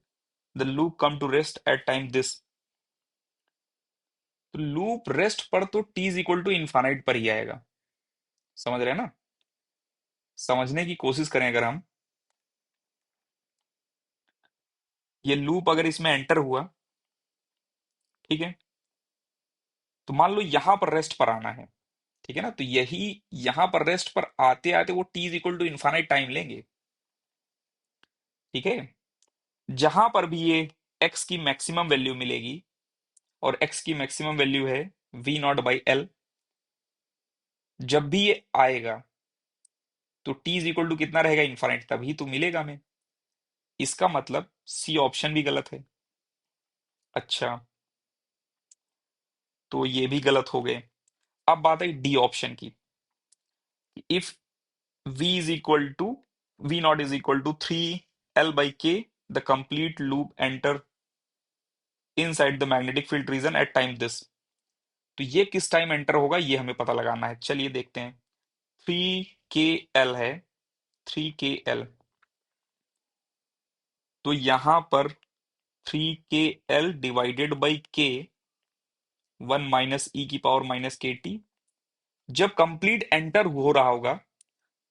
Speaker 1: the loop come to rest at time this. तो लूप रेस्ट पर तो t is equal to infinite पर ही आएगा। समझ रहे हैं ना, समझने की कोशिश करें अगर हम, ये लूप अगर इसमें एंटर हुआ, ठीक है, तो मान लो यहां पर रेस्ट पर आना है। ठीक है ना, तो यही यहां पर रेस्ट पर आते आते वो t is equal to infinite time लेंगे। ठीक है, जहां पर भी ये x की मैक्सिमम वैल्यू मिलेगी, और x की मैक्सिमम वैल्यू है v0/L। जब भी ये आएगा तो t इज इक्वल टू कितना रहेगा, इनफाइनाइट, तभी तो मिलेगा हमें। इसका मतलब सी ऑप्शन भी गलत है। अच्छा, तो ये भी गलत हो गए। अब बात है डी ऑप्शन की। If v is equal to v naught is equal to 3L/K, the complete loop enter inside the magnetic field region at time this। तो ये किस टाइम एंटर होगा ये हमें पता लगाना है, चलिए देखते हैं। 3KL है, 3KL, तो यहां पर 3KL divided by K, 1 - e⁻⁻KT। जब कंप्लीट एंटर हो रहा होगा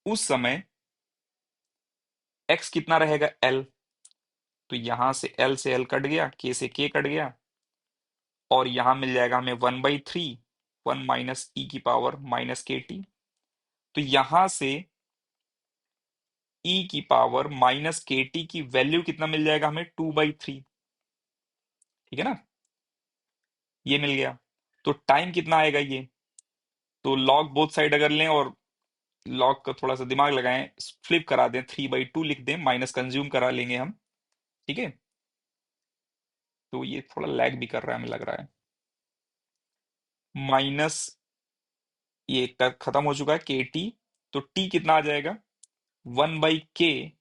Speaker 1: उस समय x कितना रहेगा, L। तो यहां से L से L कट गया, K से K कट गया, और यहां मिल जाएगा हमें 1/3, 1 - e⁻⁻KT। तो यहां से e⁻⁻KT की वैल्यू कितना मिल जाएगा हमें, 2/3। ठीक है ना, ये मिल गया। तो टाइम कितना आएगा ये, तो लॉग बोथ साइड अगर लें और लॉग का थोड़ा सा दिमाग लगाएं, फ्लिप करा दें, 3/2 लिख दें, माइनस कंज्यूम करा लेंगे हम। ठीक है, तो ये थोड़ा लैग भी कर रहा है हमें लग रहा है। माइनस ये खत्म हो चुका है KT, तो T कितना आ जाएगा, 1/K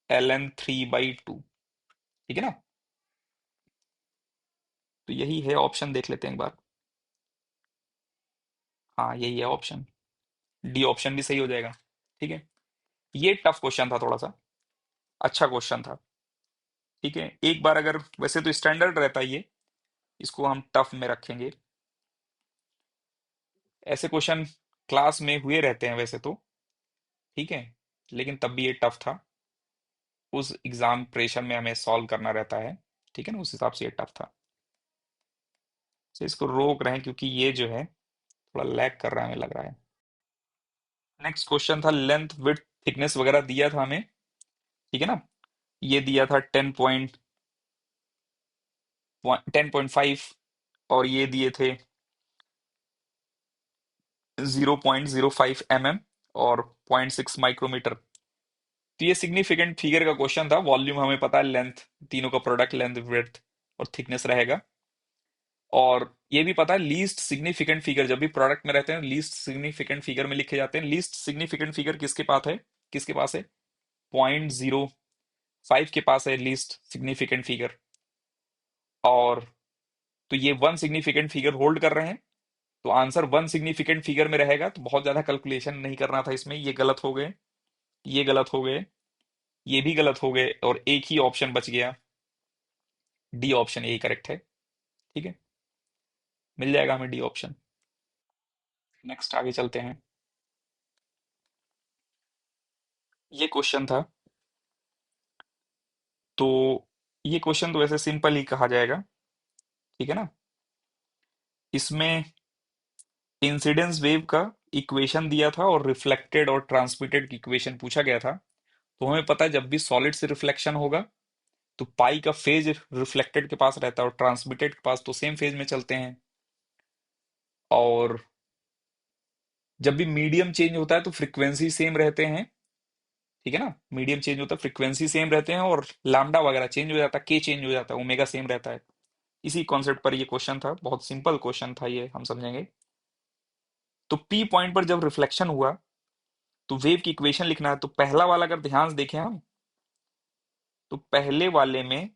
Speaker 1: ln 3/2। ठीक है ना, तो यही है ऑप्शन, देख लेते हैं एक बार। हाँ यही है ऑप्शन, डी ऑप्शन भी सही हो जाएगा। ठीक है, ये टफ क्वेश्चन था थोड़ा सा, अच्छा क्वेश्चन था। ठीक है, एक बार अगर, वैसे तो स्टैंडर्ड रहता है ये, इसको हम टफ में रखेंगे। ऐसे क्वेश्चन क्लास में हुए रहते हैं वैसे तो, ठीक है, लेकिन तब भी ये टफ था। उस एग्जाम प्रेशर में हमें सॉल्व करना रहता है, ठीक है ना, उस हिसाब से ये टफ था। तो इसको रोक रहे हैं क्योंकि ये जो है थोड़ा लैग कर रहा है हमें लग रहा है। नेक्स्ट क्वेश्चन था लेंथ विड्थ थिकनेस वगैरह दिया था हमें, ठीक है ना। ये दिया था 10.5, और ये दिए थे 0.05 mm और 0.6 माइक्रोमीटर। तो ये सिग्निफिकेंट फिगर का क्वेश्चन था। वॉल्यूम हमें पता है, लेंथ, तीनों का प्रोडक्ट लेंथ विड्थ और थिकनेस रहेगा। और ये भी पता है लीस्ट सिग्निफिकेंट फिगर जब भी प्रोडक्ट में रहते हैं लीस्ट सिग्निफिकेंट फिगर में लिखे जाते हैं। लीस्ट सिग्निफिकेंट फिगर किसके पास है, किसके पास है, 0.05 के पास है लीस्ट सिग्निफिकेंट फिगर। और तो ये वन सिग्निफिकेंट फिगर होल्ड कर रहे हैं, तो आंसर वन सिग्निफिकेंट फिगर में रहेगा। तो बहुत ज्यादा कैलकुलेशन नहीं करना था इसमें, ये गलत हो गए, ये गलत हो गए, ये भी गलत हो गए, और एक ही ऑप्शन बच गया, डी ऑप्शन यही करेक्ट है। ठीक है, मिल जाएगा हमें डी ऑप्शन। नेक्स्ट आगे चलते हैं। ये क्वेश्चन था, तो ये क्वेश्चन तो वैसे सिंपल ही कहा जाएगा, ठीक है ना। इसमें इंसिडेंस वेव का इक्वेशन दिया था और रिफ्लेक्टेड और ट्रांसमिटेड की इक्वेशन पूछा गया था। तो हमें पता है जब भी सॉलिड से रिफ्लेक्शन होगा तो पाई का फेज रिफ्लेक्टेड के पास रहता है और ट्रांसमिटेड के पास, तो सेम फेज में चलते हैं। और जब भी मीडियम चेंज होता है तो फ्रीक्वेंसी सेम रहते हैं, ठीक है ना। मीडियम चेंज होता है, फ्रीक्वेंसी सेम रहते हैं, और लैम्डा वगैरह चेंज हो जाता है, के चेंज हो जाता है, ओमेगा सेम रहता है। इसी कॉन्सेप्ट पर ये क्वेश्चन था, बहुत सिंपल क्वेश्चन था ये, हम समझेंगे। तो पी पॉइंट पर जब रिफ्लेक्शन हुआ तो वेव की इक्वेशन लिखना है। तो पहला वाला अगर ध्यान से देखें हम, तो पहले वाले में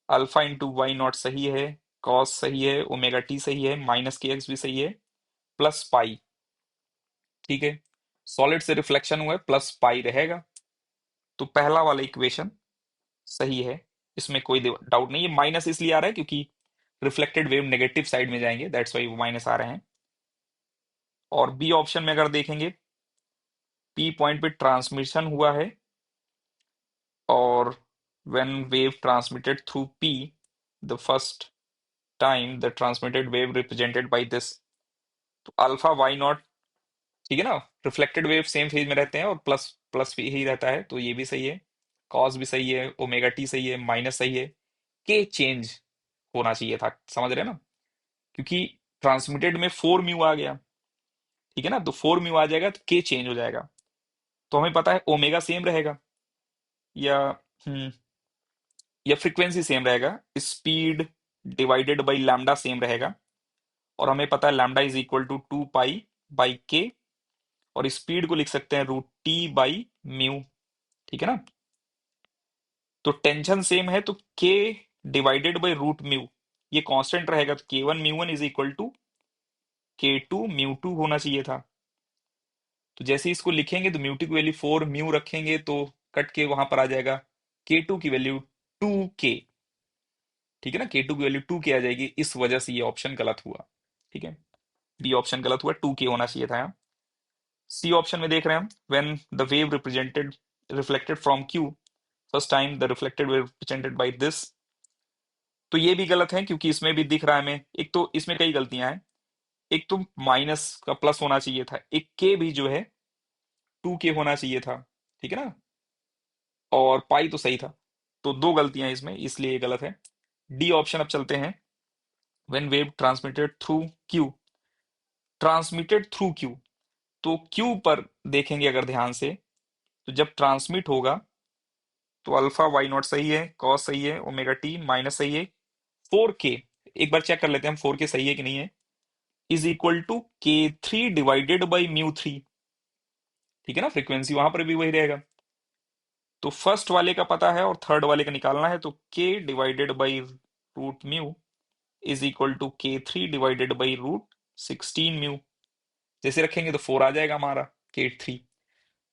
Speaker 1: अल्फा इंटू वाई नॉट सही है, कॉस सही है, ओमेगा टी सही है, माइनस के एक्स भी सही है, प्लस पाई, ठीक है। सॉलिड से रिफ्लेक्शन हुआ है, प्लस पाई रहेगा। तो पहला वाला इक्वेशन सही है, इसमें कोई डाउट नहीं है। माइनस इसलिए आ रहा है क्योंकि रिफ्लेक्टेड वेव नेगेटिव साइड में जाएंगे, दैट्स वाई वो माइनस आ रहे हैं। और बी ऑप्शन में अगर देखेंगे, पी पॉइंट पे ट्रांसमिशन हुआ है, और when wave transmitted through P the first time the transmitted wave represented by this, तो अल्फा वाई नॉट, ठीक है ना। रिफ्लेक्टेड वेव सेम फेज में रहते हैं और प्लस प्लस भी ही रहता है, तो ये भी सही है। कॉस भी सही है, ओमेगा टी सही है, माइनस सही है, के चेंज होना चाहिए था, समझ रहे हैं ना। क्योंकि ट्रांसमिटेड में 4 म्यू आ गया, ठीक है ना, तो 4 म्यू आ जाएगा तो के चेंज हो जाएगा। तो हमें पता है ओमेगा सेम रहेगा, या हम्म या फ्रीक्वेंसी सेम रहेगा, speed divided by lambda same रहेगा। और हमें पता है lambda is equal to 2 pi by K, और स्पीड को लिख सकते हैं √T/म्यू, ठीक है ना। तो टेंशन सेम है तो के डिवाइडेड बाई √म्यू, ये कांस्टेंट रहेगा, तो K1 mu 1 is equal to K2 mu 2 होना चाहिए था। तो जैसे ही इसको लिखेंगे तो म्यू 2 की वैल्यू 4 म्यू रखेंगे तो कट के वहां पर आ जाएगा K2 की वैल्यू 2K, ठीक है ना, K2 की वैल्यू 2K आ जाएगी, इस वजह से ये ऑप्शन गलत हुआ, ठीक है। बी ऑप्शन गलत हुआ, 2K होना चाहिए था यहाँ। सी ऑप्शन में देख रहे हैं हम, when the wave represented reflected from Q first time the reflected wave represented by this. तो ये भी गलत है क्योंकि इसमें भी दिख रहा है हमें, एक तो इसमें कई गलतियां हैं। एक तो माइनस का प्लस होना चाहिए था, एक के भी जो है 2K होना चाहिए था, ठीक है ना, और पाई तो सही था। तो दो गलतियां हैं इसमें, इसलिए ये गलत है। डी ऑप्शन अब चलते हैं, when wave transmitted through Q, transmitted through Q, तो क्यू पर देखेंगे अगर ध्यान से, तो जब ट्रांसमिट होगा तो अल्फा वाई नॉट सही है, कॉस सही है, ओमेगा टी माइनस सही है, 4K, एक बार चेक कर लेते हैं हम 4K सही है कि नहीं है, इज इक्वल टू K3/म्यू 3, ठीक है ना, फ्रीक्वेंसी वहां पर भी वही रहेगा। तो फर्स्ट वाले का पता है और थर्ड वाले का निकालना है, तो K/√म्यू is equal to K3/√16 mu. जैसे रखेंगे तो 4 आ जाएगा हमारा K3।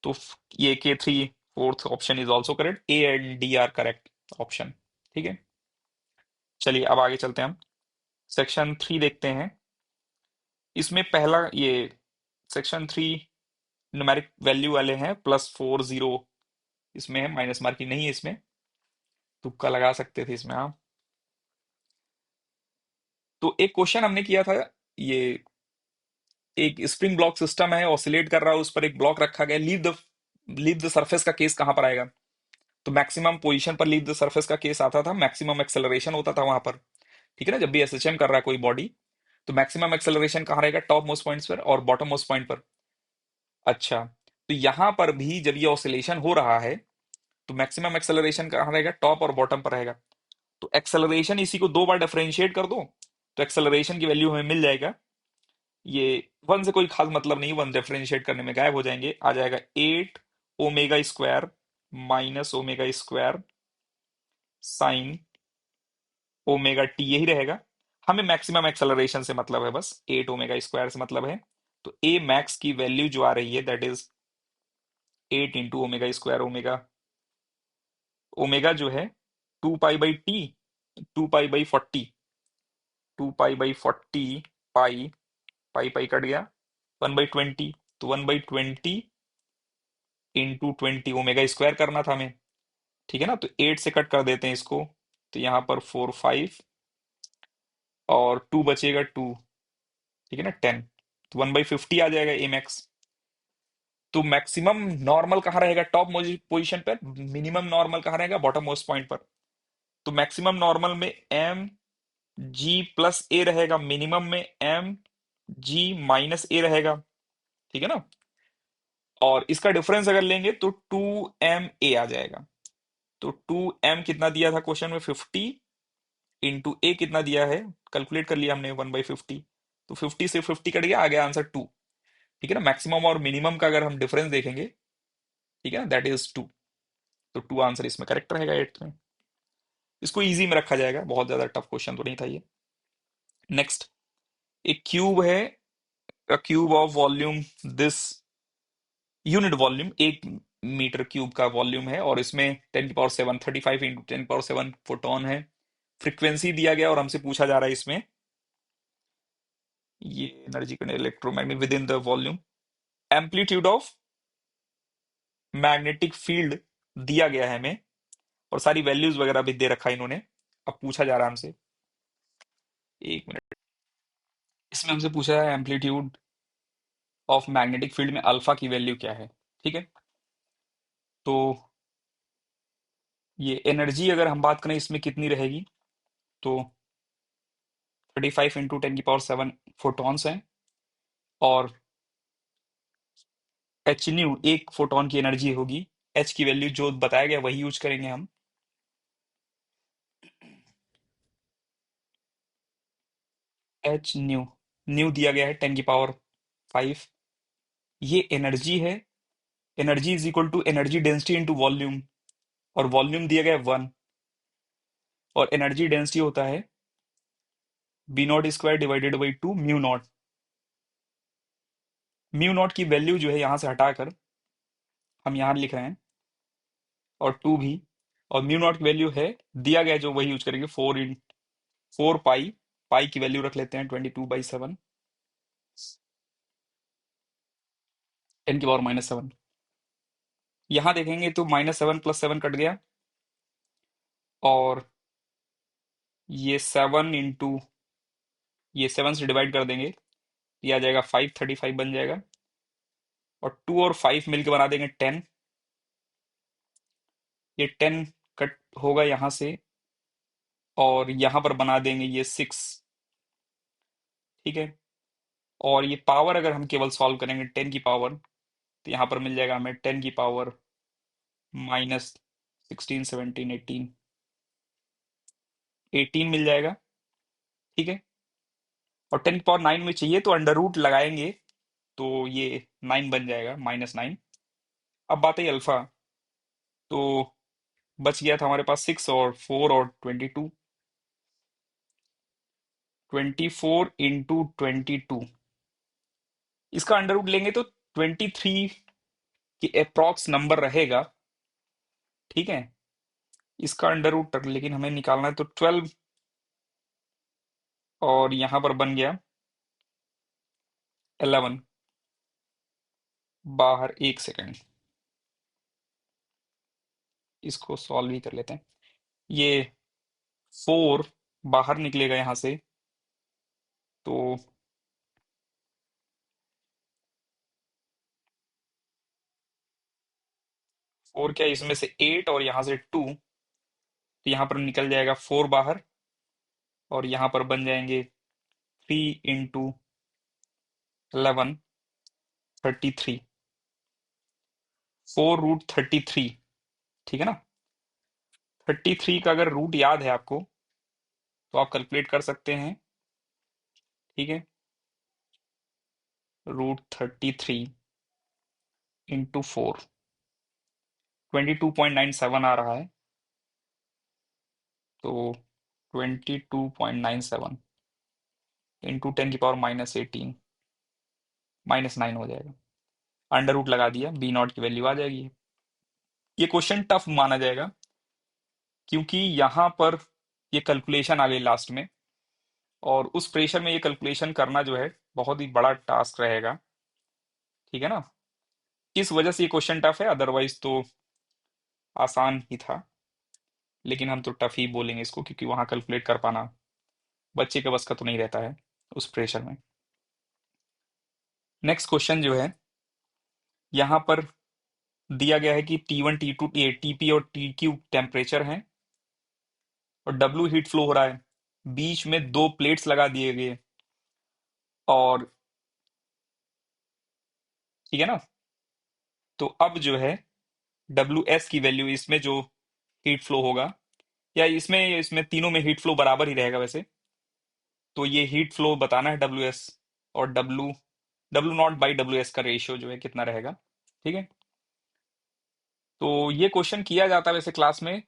Speaker 1: तो ये K3, fourth option is also correct, A and D R correct option, ठीक है। चलिए अब आगे चलते हैं हम, सेक्शन 3 देखते हैं। इसमें पहला ये सेक्शन 3 न्यूमेरिक वैल्यू वाले हैं, +4 0 इसमें है, माइनस मार्किंग नहीं है इसमें, तुक्का लगा सकते थे इसमें आप। तो एक क्वेश्चन हमने किया था, ये एक स्प्रिंग ब्लॉक सिस्टम है, ऑसिलेट कर रहा है, उस पर एक ब्लॉक रखा गया, लीव द सरफेस का केस कहां पर आएगा। तो मैक्सिमम पोजीशन पर लीव द सरफेस का केस आता था, मैक्सिमम एक्सेलरेशन होता था वहां पर, ठीक है ना, जब भी एसएचएम कर रहा है कोई बॉडी, तो मैक्सिमम एक्सेलरेशन कहाँ रहेगा, टॉप मोस्ट पॉइंट्स पर और बॉटम मोस्ट पॉइंट पर। अच्छा, तो यहां पर भी जब ये ऑसिलेशन हो रहा है तो मैक्सिमम एक्सेलरेशन कहाँ रहेगा, टॉप और बॉटम पर रहेगा। तो एक्सेलरेशन इसी को दो बार डिफरेंशिएट कर दो, तो एक्सेलरेशन की वैल्यू हमें मिल जाएगा, ये वन से कोई खास मतलब नहीं, वन डिफरेंशिएट करने में गायब हो जाएंगे, आ जाएगा 8 omega square minus omega square sine omega T, यही रहेगा। हमें मैक्सिमम एक्सेलरेशन से मतलब है, बस 8 ओमेगा स्क्वायर से मतलब है। तो ए मैक्स की वैल्यू जो आ रही है that is 8 × omega square, omega omega जो है 2 pi by T, 2 pi by 40, 2 pi by 40, pi pi pi cut गया, 1/20, तो 1/20 इंटू 20 ओमेगा स्क्वायर करना था हमें, ठीक है ना। तो 8 से कट कर देते हैं इसको, तो यहाँ पर 4 5 और 2 बचेगा 2, ठीक है ना, 10, तो 1/50 आ जाएगा ए मैक्स। तो मैक्सिमम नॉर्मल कहाँ रहेगा, टॉप पोजीशन पर, मिनिमम नॉर्मल कहाँ रहेगा, बॉटम मोस्ट पॉइंट पर। तो मैक्सिमम नॉर्मल में एम जी प्लस ए रहेगा, मिनिमम में एम जी माइनस ए रहेगा, ठीक है ना। और इसका डिफरेंस अगर लेंगे तो 2 m a आ जाएगा। तो 2m कितना दिया था क्वेश्चन में, 50, इंटू ए कितना दिया है, कैलकुलेट कर लिया हमने 1/50, तो 50 से 50 कट गया, आ गया आंसर 2, ठीक है ना। मैक्सिमम और मिनिमम का अगर हम डिफरेंस देखेंगे, ठीक है ना, दैट इज 2। तो 2 आंसर इसमें करेक्ट रहेगा 8th में। इसको इजी में रखा जाएगा, बहुत ज्यादा टफ क्वेश्चन तो नहीं था ये। नेक्स्ट, एक क्यूब है, a cube of volume this, unit volume 1 metre cube का वॉल्यूम है, और इसमें 10⁻7 35 इंटू 10⁻7 फोटोन है। फ्रीक्वेंसी दिया गया और हमसे पूछा जा रहा है इसमें ये energy electromagnetic with in the volume, amplitude of magnetic field दिया गया है हमें, और सारी वैल्यूज वगैरह भी दे रखा है इन्होंने। अब पूछा जा रहा है हमसे, 1 मिनट, इसमें हमसे पूछा है एम्पलीट्यूड ऑफ मैग्नेटिक फील्ड में अल्फा की वैल्यू क्या है, ठीक है। तो ये एनर्जी अगर हम बात करें इसमें कितनी रहेगी, तो 35 × 10⁻⁷ फोटॉन्स हैं। और एच न्यू एक फोटोन की एनर्जी होगी। एच की वैल्यू जो बताया गया वही यूज करेंगे हम। एच न्यू, न्यू दिया गया है 10⁵ ये एनर्जी है। Energy is equal to energy density into volume, और वॉल्यूम दिया गया है 1, और एनर्जी डेंसिटी होता है B0² divided by 2 mu naught. Mu naught की वैल्यू जो है यहां से हटाकर हम यहां लिख रहे हैं, और 2 भी। और म्यू नॉट की वैल्यू है, दिया गया है जो वही यूज करेंगे, 4 पाई की वैल्यू रख लेते हैं 22/7, 10⁻⁷। यहां देखेंगे तो -7 + 7 कट गया, और ये 7 इंटू ये 7 से डिवाइड कर देंगे, ये आ जाएगा 535 बन जाएगा। और 2 और 5 मिलकर बना देंगे 10। ये 10 कट होगा यहाँ से, और यहाँ पर बना देंगे ये 6। ठीक है। और ये पावर अगर हम केवल सॉल्व करेंगे 10 की पावर, तो यहाँ पर मिल जाएगा हमें 10 की पावर -16, 17, 18 मिल जाएगा। ठीक है। और 10 की पावर 9 में चाहिए तो अंडर रूट लगाएंगे, तो ये 9 बन जाएगा, -9। अब बात है अल्फा, तो बच गया था हमारे पास 6 और 4 और 22। 24 × 22, इसका अंडर रूट लेंगे तो 23 की अप्रॉक्स नंबर रहेगा। ठीक है। इसका अंडर रूट तक लेकिन हमें निकालना है, तो 12, और यहां पर बन गया 11। बाहर 1 सेकेंड, इसको सॉल्व ही कर लेते हैं। ये 4 बाहर निकलेगा यहां से, तो 4 क्या, इसमें से 8 और यहां से 2, तो यहां पर निकल जाएगा 4 बाहर, और यहां पर बन जाएंगे 3 × 11, 33, 4√33। ठीक है ना। 33 का अगर रूट याद है आपको, तो आप कैलकुलेट कर सकते हैं। ठीक है। √33 इंटू 4, 22.97 आ रहा है, तो 22.97 इंटू 10⁻⁻18, -9 हो जाएगा। अंडर रूट लगा दिया, B0 की वैल्यू आ जाएगी। ये क्वेश्चन टफ माना जाएगा, क्योंकि यहाँ पर ये कैलकुलेशन आ गई लास्ट में, और उस प्रेशर में ये कैलकुलेशन करना जो है बहुत ही बड़ा टास्क रहेगा। ठीक है ना। इस वजह से ये क्वेश्चन टफ है, अदरवाइज तो आसान ही था। लेकिन हम तो टफ ही बोलेंगे इसको, क्योंकि वहां कैलकुलेट कर पाना बच्चे के बस का तो नहीं रहता है उस प्रेशर में। नेक्स्ट क्वेश्चन जो है, यहाँ पर दिया गया है कि T1 T2 TP और TQ टेम्परेचर हैं, और W हीट फ्लो हो रहा है। बीच में 2 प्लेट्स लगा दिए गए, और ठीक है ना। तो अब जो है WS की वैल्यू, इसमें जो हीट फ्लो होगा, या इसमें इसमें तीनों में हीट फ्लो बराबर ही रहेगा वैसे, तो ये हीट फ्लो बताना है WS, और W0/WS का रेशियो जो है कितना रहेगा। ठीक है। तो ये क्वेश्चन किया जाता है वैसे क्लास में,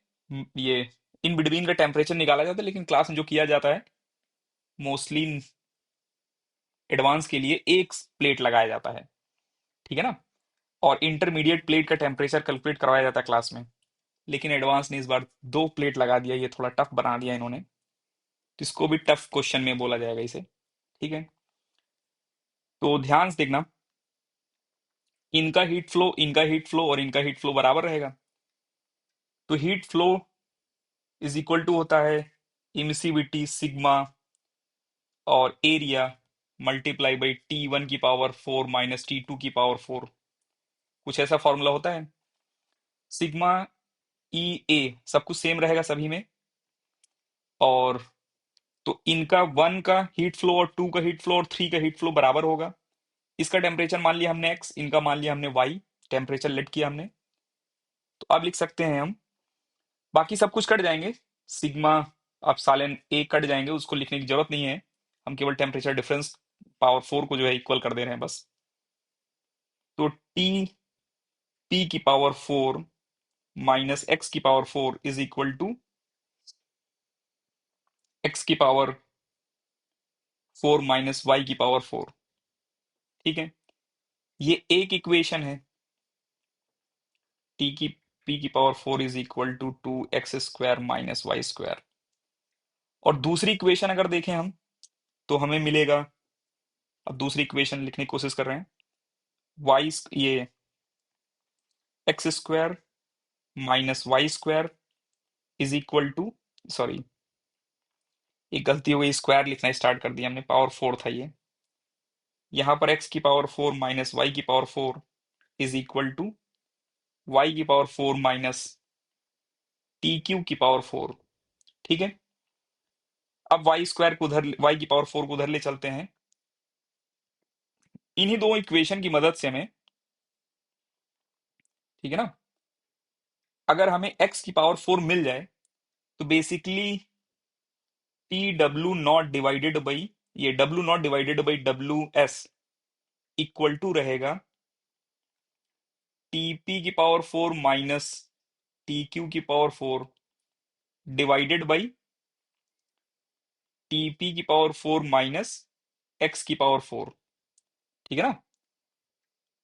Speaker 1: ये इन बिटवीन का टेम्परेचर निकाला जाता है, लेकिन क्लास में जो किया जाता है मोस्टली एडवांस के लिए एक प्लेट लगाया जाता है। ठीक है ना। और इंटरमीडिएट प्लेट का टेम्परेचर कैलकुलेट करवाया जाता है क्लास में, लेकिन एडवांस ने इस बार 2 प्लेट लगा दिया, ये थोड़ा टफ बना दिया इन्होंने, तो इसको भी टफ क्वेश्चन में बोला जाएगा इसे। ठीक है। तो ध्यान से देखना, इनका हीट फ्लो और इनका हीट फ्लो बराबर रहेगा, तो heat flow is equal to होता है इमिसिविटी सिग्मा और area multiply by T1⁴ minus T2⁴। कुछ ऐसा फॉर्मूला होता है। सिग्मा ई ए सब कुछ सेम रहेगा सभी में, और तो इनका 1 का हीट फ्लो और 2 का हीट फ्लो और 3 का हीट फ्लो बराबर होगा। इसका टेम्परेचर मान लिया हमने x, इनका मान लिया हमने y, टेम्परेचर लेट किया हमने। तो अब लिख सकते हैं हम, बाकी सब कुछ कट जाएंगे, सिग्मा, अब सालन ए कट जाएंगे, उसको लिखने की जरूरत नहीं है, हम केवल टेम्परेचर डिफरेंस पावर 4 को जो है इक्वल कर दे रहे हैं बस। तो टी पी की पावर 4 माइनस एक्स की power 4 is equal to X की पावर 4 माइनस वाई की पावर 4। ठीक है, ये एक इक्वेशन है, टी की पी की power 4 is equal to 2x² minus Y square. और दूसरी इक्वेशन अगर देखें हम, तो हमें मिलेगा, अब दूसरी इक्वेशन लिखने की कोशिश कर रहे हैं, वाई, ये x² minus Y square is equal to, sorry एक गलती हो गई, स्क्वायर लिखना स्टार्ट कर दिया हमने, पावर 4 था ये, यहाँ पर x की पावर 4 माइनस वाई की power 4 is equal to Y की पावर 4 माइनस टी क्यू की पावर 4। ठीक है, अब वाई स्क्वायर को उधर, वाई की पावर 4 को उधर ले चलते हैं, इन्हीं दो इक्वेशन की मदद से हमें, ठीक है ना, अगर हमें x की पावर 4 मिल जाए, तो basically T W naught divided by, ये W naught divided by W S equal to रहेगा टीपी की पावर 4 माइनस टी क्यू की पावर 4 डिवाइडेड बाई टीपी की पावर 4 माइनस एक्स की पावर 4। ठीक है ना,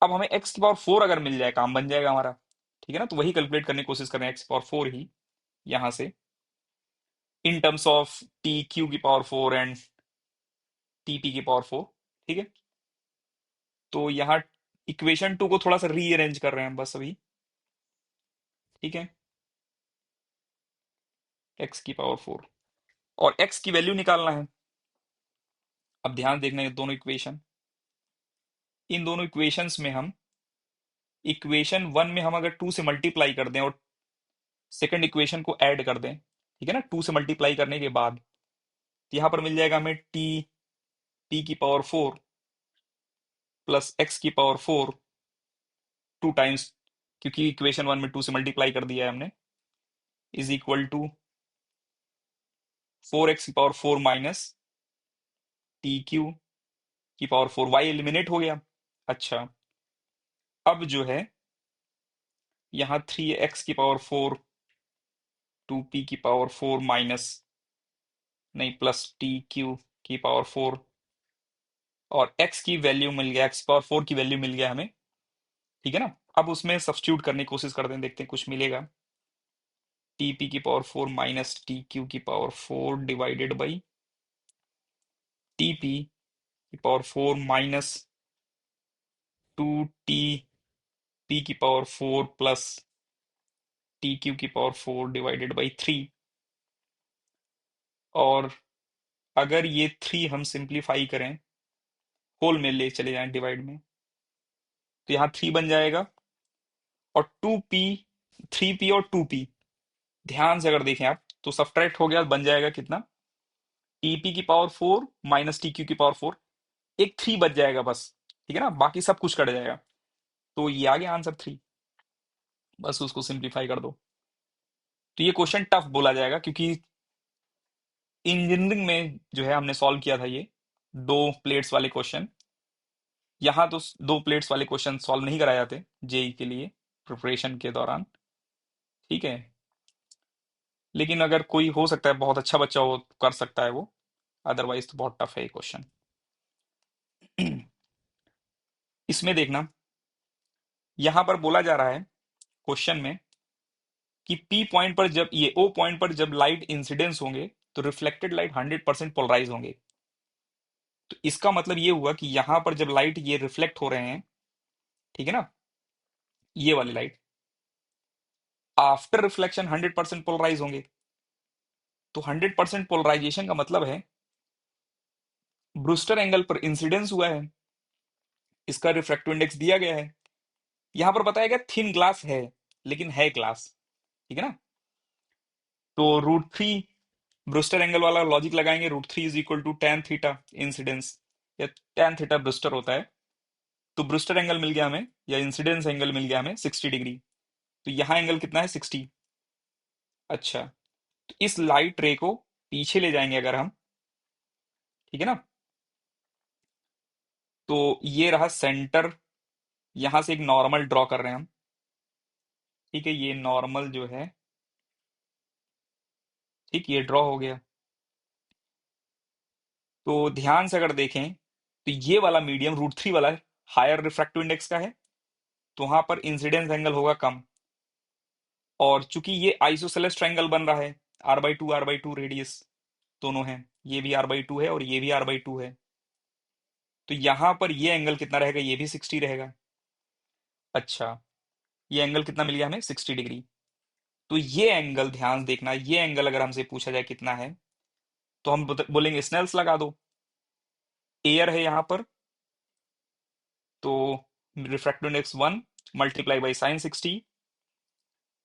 Speaker 1: अब हमें एक्स की पावर 4 अगर मिल जाए, काम बन जाएगा हमारा। ठीक है ना, तो वही कैलकुलेट करने की कोशिश कर रहे हैं, एक्स पावर 4 ही यहां से, in terms of T Q की पावर 4 एंड टीपी की पावर 4। ठीक है, तो यहाँ इक्वेशन 2 को थोड़ा सा रीअरेंज कर रहे हैं हम बस अभी। ठीक है, एक्स की पावर 4 और एक्स की वैल्यू निकालना है। अब ध्यान देखना ये दोनों इक्वेशन, इन दोनों इक्वेशंस में हम, इक्वेशन 1 में हम अगर 2 से मल्टीप्लाई कर दें और सेकंड इक्वेशन को ऐड कर दें, ठीक है ना, 2 से मल्टीप्लाई करने के बाद, तो यहाँ पर मिल जाएगा हमें टी पी की पावर 4 प्लस एक्स की पावर 4 टू टाइम्स, क्योंकि इक्वेशन 1 में 2 से मल्टीप्लाई कर दिया है हमने, इज इक्वल टू 4x की पावर 4 माइनस टी क्यू की पावर 4, वाई एलिमिनेट हो गया। अच्छा, अब जो है यहाँ 3x की पावर 4 2p की पावर 4 माइनस, नहीं प्लस टी क्यू की पावर 4, और x की वैल्यू मिल गया, x पावर 4 की वैल्यू मिल गया हमें। ठीक है ना, अब उसमें सब्स्टिट्यूट करने की कोशिश करते हैं, देखते हैं कुछ मिलेगा। टीपी की पावर 4 माइनस टी क्यू की पावर 4 डिवाइडेड बाई टीपी की पावर 4 माइनस 2 टी की पावर 4 प्लस टी क्यू की पावर 4 डिवाइडेड बाई 3। और अगर ये 3 हम सिंप्लीफाई करें, होल में ले चले जाएं डिवाइड में, तो यहाँ 3 बन जाएगा, और 2p, 3p और 2p, ध्यान से अगर देखें आप, तो सब्ट्रैक्ट हो गया, बन जाएगा कितना, टीपी की पावर 4 माइनस टी क्यू की पावर 4, एक 3 बच जाएगा बस। ठीक है ना, बाकी सब कुछ कट जाएगा, तो ये आ गया आंसर 3, बस उसको सिंप्लीफाई कर दो। तो ये क्वेश्चन टफ बोला जाएगा, क्योंकि इंजीनियरिंग में जो है हमने सॉल्व किया था ये 2 प्लेट्स वाले क्वेश्चन, यहाँ तो 2 प्लेट्स वाले क्वेश्चन सॉल्व नहीं कराए जाते जेई के लिए प्रिपरेशन के दौरान। ठीक है, लेकिन अगर कोई हो सकता है बहुत अच्छा बच्चा हो, कर सकता है वो, अदरवाइज तो बहुत टफ है ये क्वेश्चन। इसमें देखना, यहां पर बोला जा रहा है क्वेश्चन में कि पी पॉइंट पर जब, ये ओ पॉइंट पर जब लाइट इंसिडेंस होंगे, तो रिफ्लेक्टेड लाइट 100% पोलराइज होंगे। तो इसका मतलब ये हुआ कि यहां पर जब लाइट ये रिफ्लेक्ट हो रहे हैं, ठीक है ना, ये वाली लाइट आफ्टर रिफ्लेक्शन 100% पोलराइज होंगे। तो 100% पोलराइजेशन का मतलब है ब्रूस्टर एंगल पर इंसिडेंस हुआ है, इसका रिफ्रैक्टिव इंडेक्स दिया गया है। यहां पर बताया गया थिन ग्लास है, लेकिन है ग्लास। ठीक है ना, तो √3 ब्रूस्टर एंगल वाला लॉजिक लगाएंगे, √3 is equal to tan theta incidence, या tan थीटा ब्रूस्टर होता है। तो ब्रूस्टर एंगल मिल गया हमें, या इंसिडेंस एंगल मिल गया हमें 60 डिग्री। तो यहाँ एंगल कितना है, 60। अच्छा, तो इस लाइट रे को पीछे ले जाएंगे अगर हम, ठीक है ना, तो ये रहा सेंटर। यहां से एक नॉर्मल ड्रॉ कर रहे हैं हम, ठीक है, ये नॉर्मल जो है, ठीक, ये ड्रॉ हो गया। तो ध्यान से अगर देखें तो ये वाला मीडियम √3 वाला हायर रिफ्रैक्टिव इंडेक्स का है, तो वहां पर इंसिडेंस एंगल होगा कम। और चूंकि ये आइसोसेलेस ट्रायंगल बन रहा है, r/2 रेडियस दोनों हैं, ये भी r/2 है और ये भी r/2 है, तो यहां पर ये एंगल कितना रहेगा, ये भी 60 रहेगा। अच्छा, ये एंगल कितना मिल गया हमें, 60 डिग्री। तो ये एंगल ध्यान से देखना, ये एंगल अगर हमसे पूछा जाए कितना है, तो हम बोलेंगे स्नेल्स लगा दो। एयर है यहाँ पर, तो refractive index 1 multiply by sine 60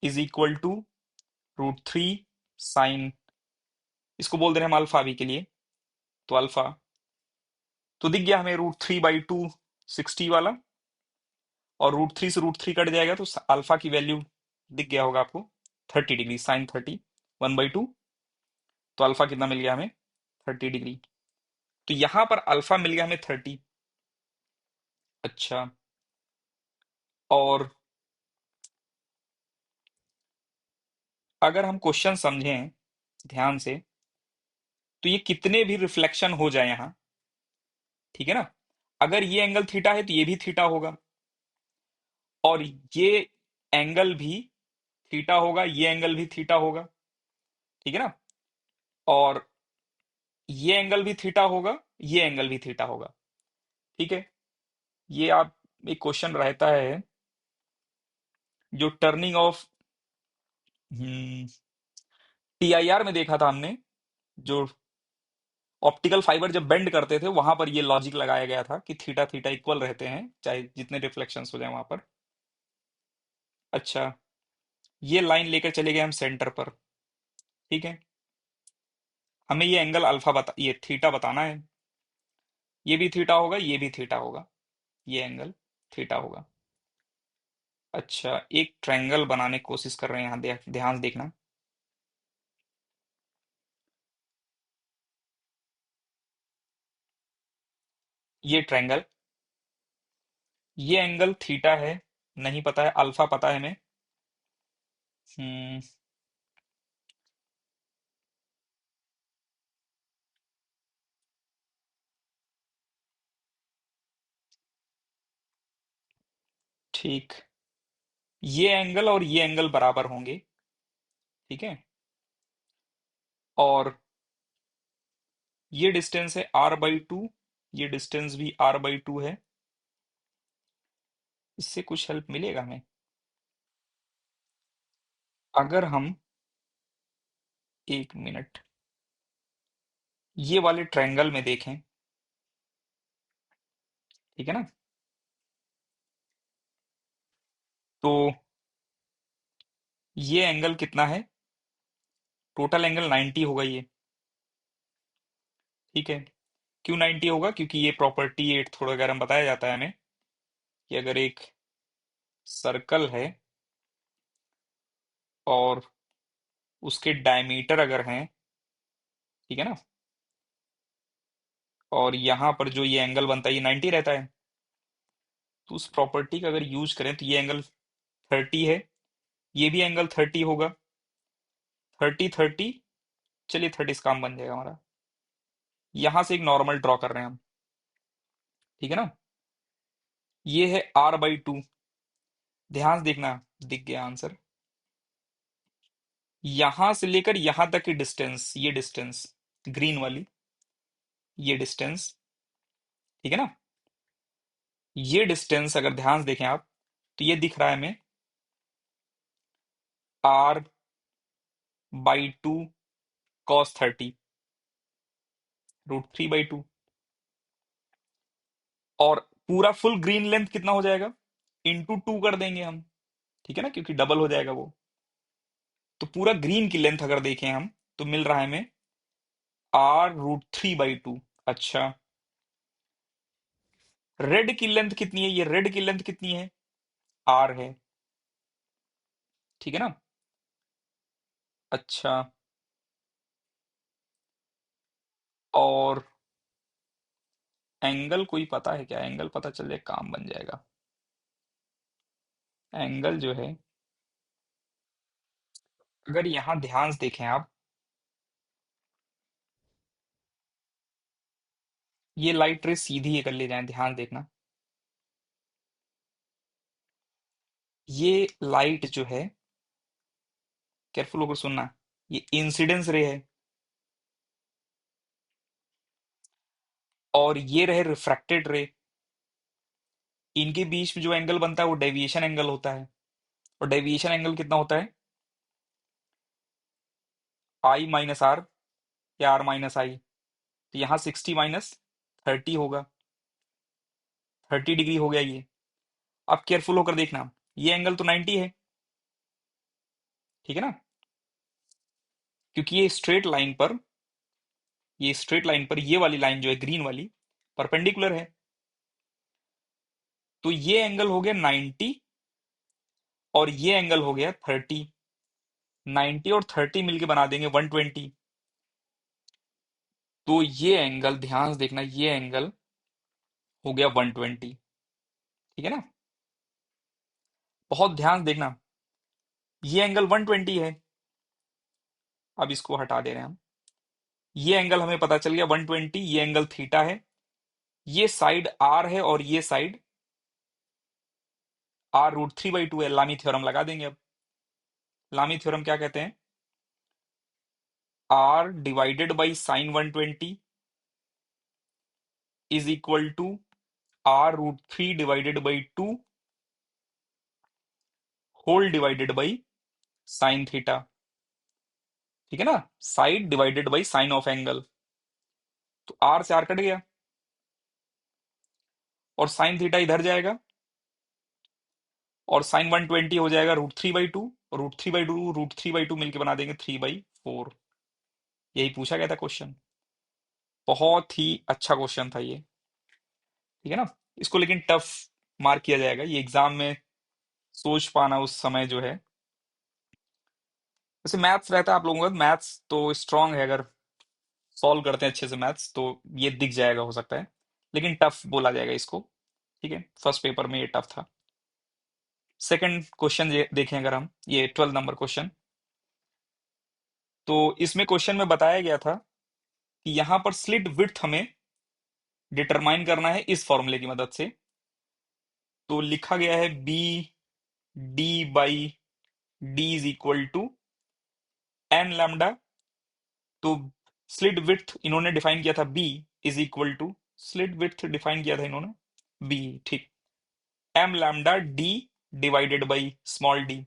Speaker 1: is equal to √3 sine, इसको बोल दे रहे हैं हम अल्फा अभी के लिए, तो अल्फा, तो दिख गया हमें √3/2 60 वाला, और √3 से √3 कट जाएगा तो अल्फा की वैल्यू दिख गया होगा आपको, 30 डिग्री, साइन 30, 1/2, तो अल्फा कितना मिल गया हमें, 30 डिग्री। तो यहां पर अल्फा मिल गया हमें 30। अच्छा, और अगर हम क्वेश्चन समझें ध्यान से, तो ये कितने भी रिफ्लेक्शन हो जाए यहाँ, ठीक है ना, अगर ये एंगल थीटा है तो ये भी थीटा होगा, और ये एंगल भी थीटा होगा, ये एंगल भी थीटा होगा, ठीक है ना, और ये एंगल भी थीटा होगा, ये एंगल भी थीटा होगा, ठीक है। ये आप, एक क्वेश्चन रहता है जो टर्निंग ऑफ TIR में देखा था हमने, जो ऑप्टिकल फाइबर जब बेंड करते थे वहां पर ये लॉजिक लगाया गया था कि थीटा थीटा इक्वल रहते हैं चाहे जितने रिफ्लेक्शंस हो जाए वहां पर। अच्छा, ये लाइन लेकर चले गए हम सेंटर पर, ठीक है, हमें ये एंगल अल्फा ये थीटा बताना है, ये भी थीटा होगा, ये भी थीटा होगा, ये एंगल थीटा होगा। अच्छा, एक ट्रायंगल बनाने की कोशिश कर रहे हैं यहाँ, ध्यान से देखना, ये ट्रायंगल, ये एंगल थीटा है, नहीं पता है, अल्फा पता है हमें। हम्म, ठीक, ये एंगल और ये एंगल बराबर होंगे, ठीक है, और ये डिस्टेंस है r/2, ये डिस्टेंस भी r/2 है। इससे कुछ हेल्प मिलेगा हमें, अगर हम, एक मिनट, ये वाले ट्रायंगल में देखें, ठीक है ना, तो ये एंगल कितना है, टोटल एंगल 90 होगा ये, ठीक है। क्यों 90 होगा, क्योंकि ये प्रॉपर्टी 8 थोड़ा अगर हम बताया जाता है हमें कि अगर एक सर्कल है और उसके डायमीटर अगर हैं, ठीक है ना, और यहाँ पर जो ये एंगल बनता है ये 90 रहता है, तो उस प्रॉपर्टी का अगर यूज करें तो ये एंगल 30 है, ये भी एंगल 30 होगा, 30 30, चलिए 30 से काम बन जाएगा हमारा। यहां से एक नॉर्मल ड्रॉ कर रहे हैं हम, ठीक है ना, ये है r/2, ध्यान से देखना, दिख गया आंसर, यहां से लेकर यहां तक की डिस्टेंस, ये डिस्टेंस ग्रीन वाली, ये डिस्टेंस, ठीक है ना, ये डिस्टेंस अगर ध्यान से देखें आप, तो ये दिख रहा है हमें r/2 cos 30, √3/2, और पूरा फुल ग्रीन लेंथ कितना हो जाएगा, इंटू 2 कर देंगे हम, ठीक है ना, क्योंकि डबल हो जाएगा वो, तो पूरा ग्रीन की लेंथ अगर देखें हम, तो मिल रहा है हमें R√3/2। अच्छा, रेड की लेंथ कितनी है? ये रेड की लेंथ कितनी है? R है, ठीक है ना? अच्छा, और एंगल कोई पता है क्या? एंगल पता चल जाए काम बन जाएगा। एंगल जो है, अगर यहां ध्यान से देखें आप, ये लाइट रे सीधी अगर ले जाएं, ध्यान देखना, ये लाइट जो है, केयरफुल होकर सुनना, ये इंसिडेंस रे है, और ये रहे रिफ्रैक्टेड रे। इनके बीच में जो एंगल बनता है वो डेविएशन एंगल होता है। और डेविएशन एंगल कितना होता है? I - R या R - I। तो यहाँ 60 - 30 होगा, 30 डिग्री हो गया ये। अब केयरफुल होकर देखना, ये एंगल तो 90 है, ठीक है ना? क्योंकि ये स्ट्रेट लाइन पर ये वाली लाइन जो है ग्रीन वाली, परपेंडिकुलर है। तो ये एंगल हो गया 90, और ये एंगल हो गया 30। 90 और 30 मिलके बना देंगे 120। तो ये एंगल ध्यान से देखना, ये एंगल हो गया 120, ठीक है ना? बहुत ध्यान से देखना, ये एंगल 120 है। अब इसको हटा दे रहे हैं हम। ये एंगल हमें पता चल गया 120, ये एंगल थीटा है। ये साइड R है और ये साइड R√3/2 है। लामी थ्योरम लगा देंगे अब। लामी थ्योरम क्या कहते हैं? R/sin 120 is equal to R√3/2 whole divided by sine theta, ठीक है ना? Side divided by sine of angle. तो R से R कट गया, और साइन थीटा इधर जाएगा, और साइन 120 हो जाएगा √3/2, √3/2 मिलके बना देंगे 3/4। यही पूछा गया था क्वेश्चन। बहुत ही अच्छा क्वेश्चन था ये, ठीक है ना? इसको लेकिन टफ मार्क किया जाएगा ये एग्जाम में, सोच पाना उस समय जो है। वैसे मैथ्स रहता है आप लोगों का, मैथ्स तो स्ट्रांग है, अगर सॉल्व करते हैं अच्छे से मैथ्स तो ये दिख जाएगा हो सकता है, लेकिन टफ बोला जाएगा इसको, ठीक है? फर्स्ट पेपर में ये टफ था। सेकंड क्वेश्चन ये देखें अगर हम, ये 12 नंबर क्वेश्चन, तो इसमें क्वेश्चन में बताया गया था कि यहां पर स्लिट विड्थ हमें डिटरमाइन करना है इस फॉर्मूले की मदद से। तो लिखा गया है B/D is equal to n λ। तो स्लिट विड्थ इन्होंने डिफाइन किया था B is equal to, slit width define किया था इन्होंने B, ठीक, m λ D divided by small d।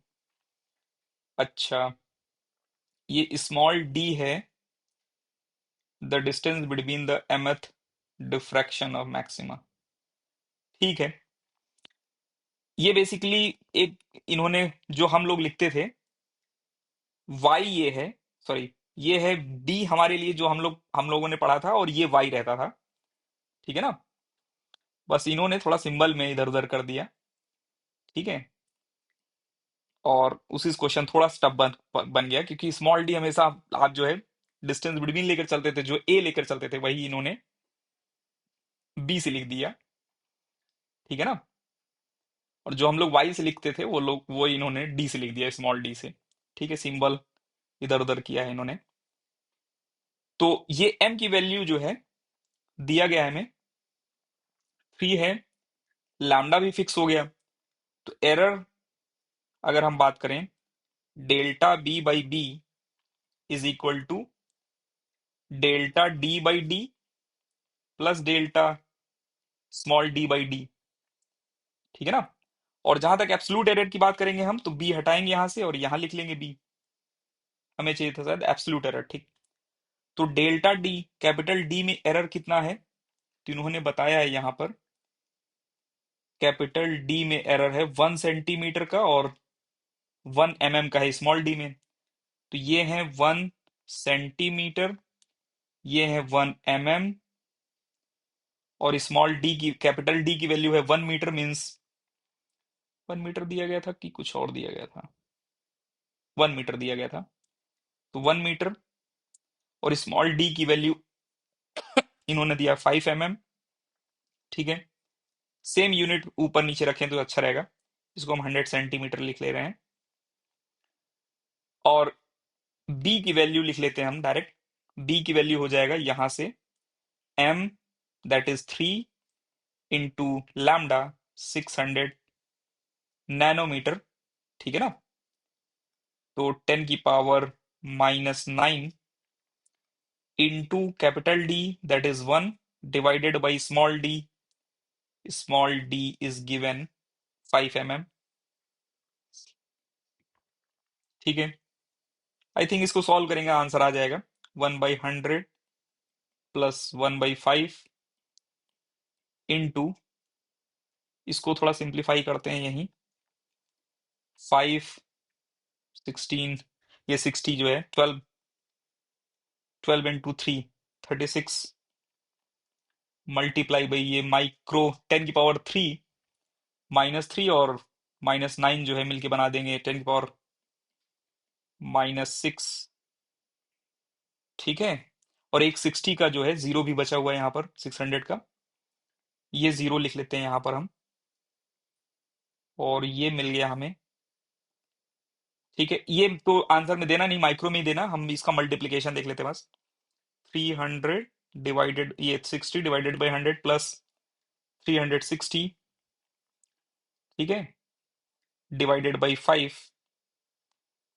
Speaker 1: अच्छा, ये स्मॉल d है the distance between the mth diffraction of maxima, ठीक है? ये बेसिकली एक, इन्होंने जो हम लोग लिखते थे y, ये है, सॉरी, ये है d हमारे लिए, जो हम लोगों ने पढ़ा था, और ये y रहता था, ठीक है ना? बस इन्होंने थोड़ा सिंबल में इधर उधर कर दिया, ठीक है? और उसी क्वेश्चन थोड़ा स्टफ बन गया, क्योंकि स्मॉल डी हमेशा आप जो है डिस्टेंस बिटवीन लेकर चलते थे, जो ए लेकर चलते थे वही इन्होंने बी से लिख दिया, ठीक है ना? और जो हम लोग वाई से लिखते थे वो इन्होंने डी से लिख दिया, स्मॉल डी से, ठीक है? सिंबल इधर उधर किया है इन्होंने। तो ये एम की वैल्यू जो है दिया गया है हमें 3 है, लैम्डा भी फिक्स हो गया। तो एरर अगर हम बात करें, delta B/B is equal to delta D/D plus delta small d/d, ठीक है ना? और जहां तक एब्सोल्यूट एरर की बात करेंगे हम, तो b हटाएंगे यहां से और यहां लिख लेंगे b। हमें चाहिए था शायद एब्सोल्यूट एरर, ठीक। तो डेल्टा d, कैपिटल D में एरर कितना है? तो इन्होंने बताया है यहां पर, कैपिटल D में एरर है 1 सेंटीमीटर का, और 1 mm का है स्मॉल d में। तो ये है 1 सेंटीमीटर ये है 1 mm, और स्मॉल डी की, कैपिटल डी की वैल्यू है 1 मीटर, मीन्स 1 मीटर दिया गया था कि कुछ और दिया गया था, 1 मीटर दिया गया था, तो 1 मीटर, और स्मॉल डी की वैल्यू इन्होंने दिया 5 mm। ठीक है, सेम यूनिट ऊपर नीचे रखें तो अच्छा रहेगा, इसको हम 100 सेंटीमीटर लिख ले रहे हैं, और बी की वैल्यू लिख लेते हैं हम डायरेक्ट। बी की वैल्यू हो जाएगा यहां से m, that is 3 into lambda 600 nanometre. ठीक है ना, तो 10⁻⁻⁹ into capital D, that is 1, divided by small D, small D is given 5 mm। ठीक है, आई थिंक इसको सॉल्व करेंगे आंसर आ जाएगा 1/100 प्लस 1/5 इंटू, इसको थोड़ा सिंप्लीफाई करते हैं यहीं, 5 16, ये 60 जो है 12, 12 इंटू 3 36, मल्टीप्लाई बाई ये माइक्रो 10⁻³ -3, और -9 जो है मिलके बना देंगे 10⁻⁻6। ठीक है, और एक 60 का जो है जीरो भी बचा हुआ है यहाँ पर, 600 का, ये जीरो लिख लेते हैं यहाँ पर हम, और ये मिल गया हमें। ठीक है, ये तो आंसर में देना नहीं, माइक्रो में ही देना, हम इसका मल्टीप्लीकेशन देख लेते हैं बस। 300 डिवाइडेड, ये 60 डिवाइडेड बाई 100 प्लस 360, ठीक है, डिवाइडेड बाई 5,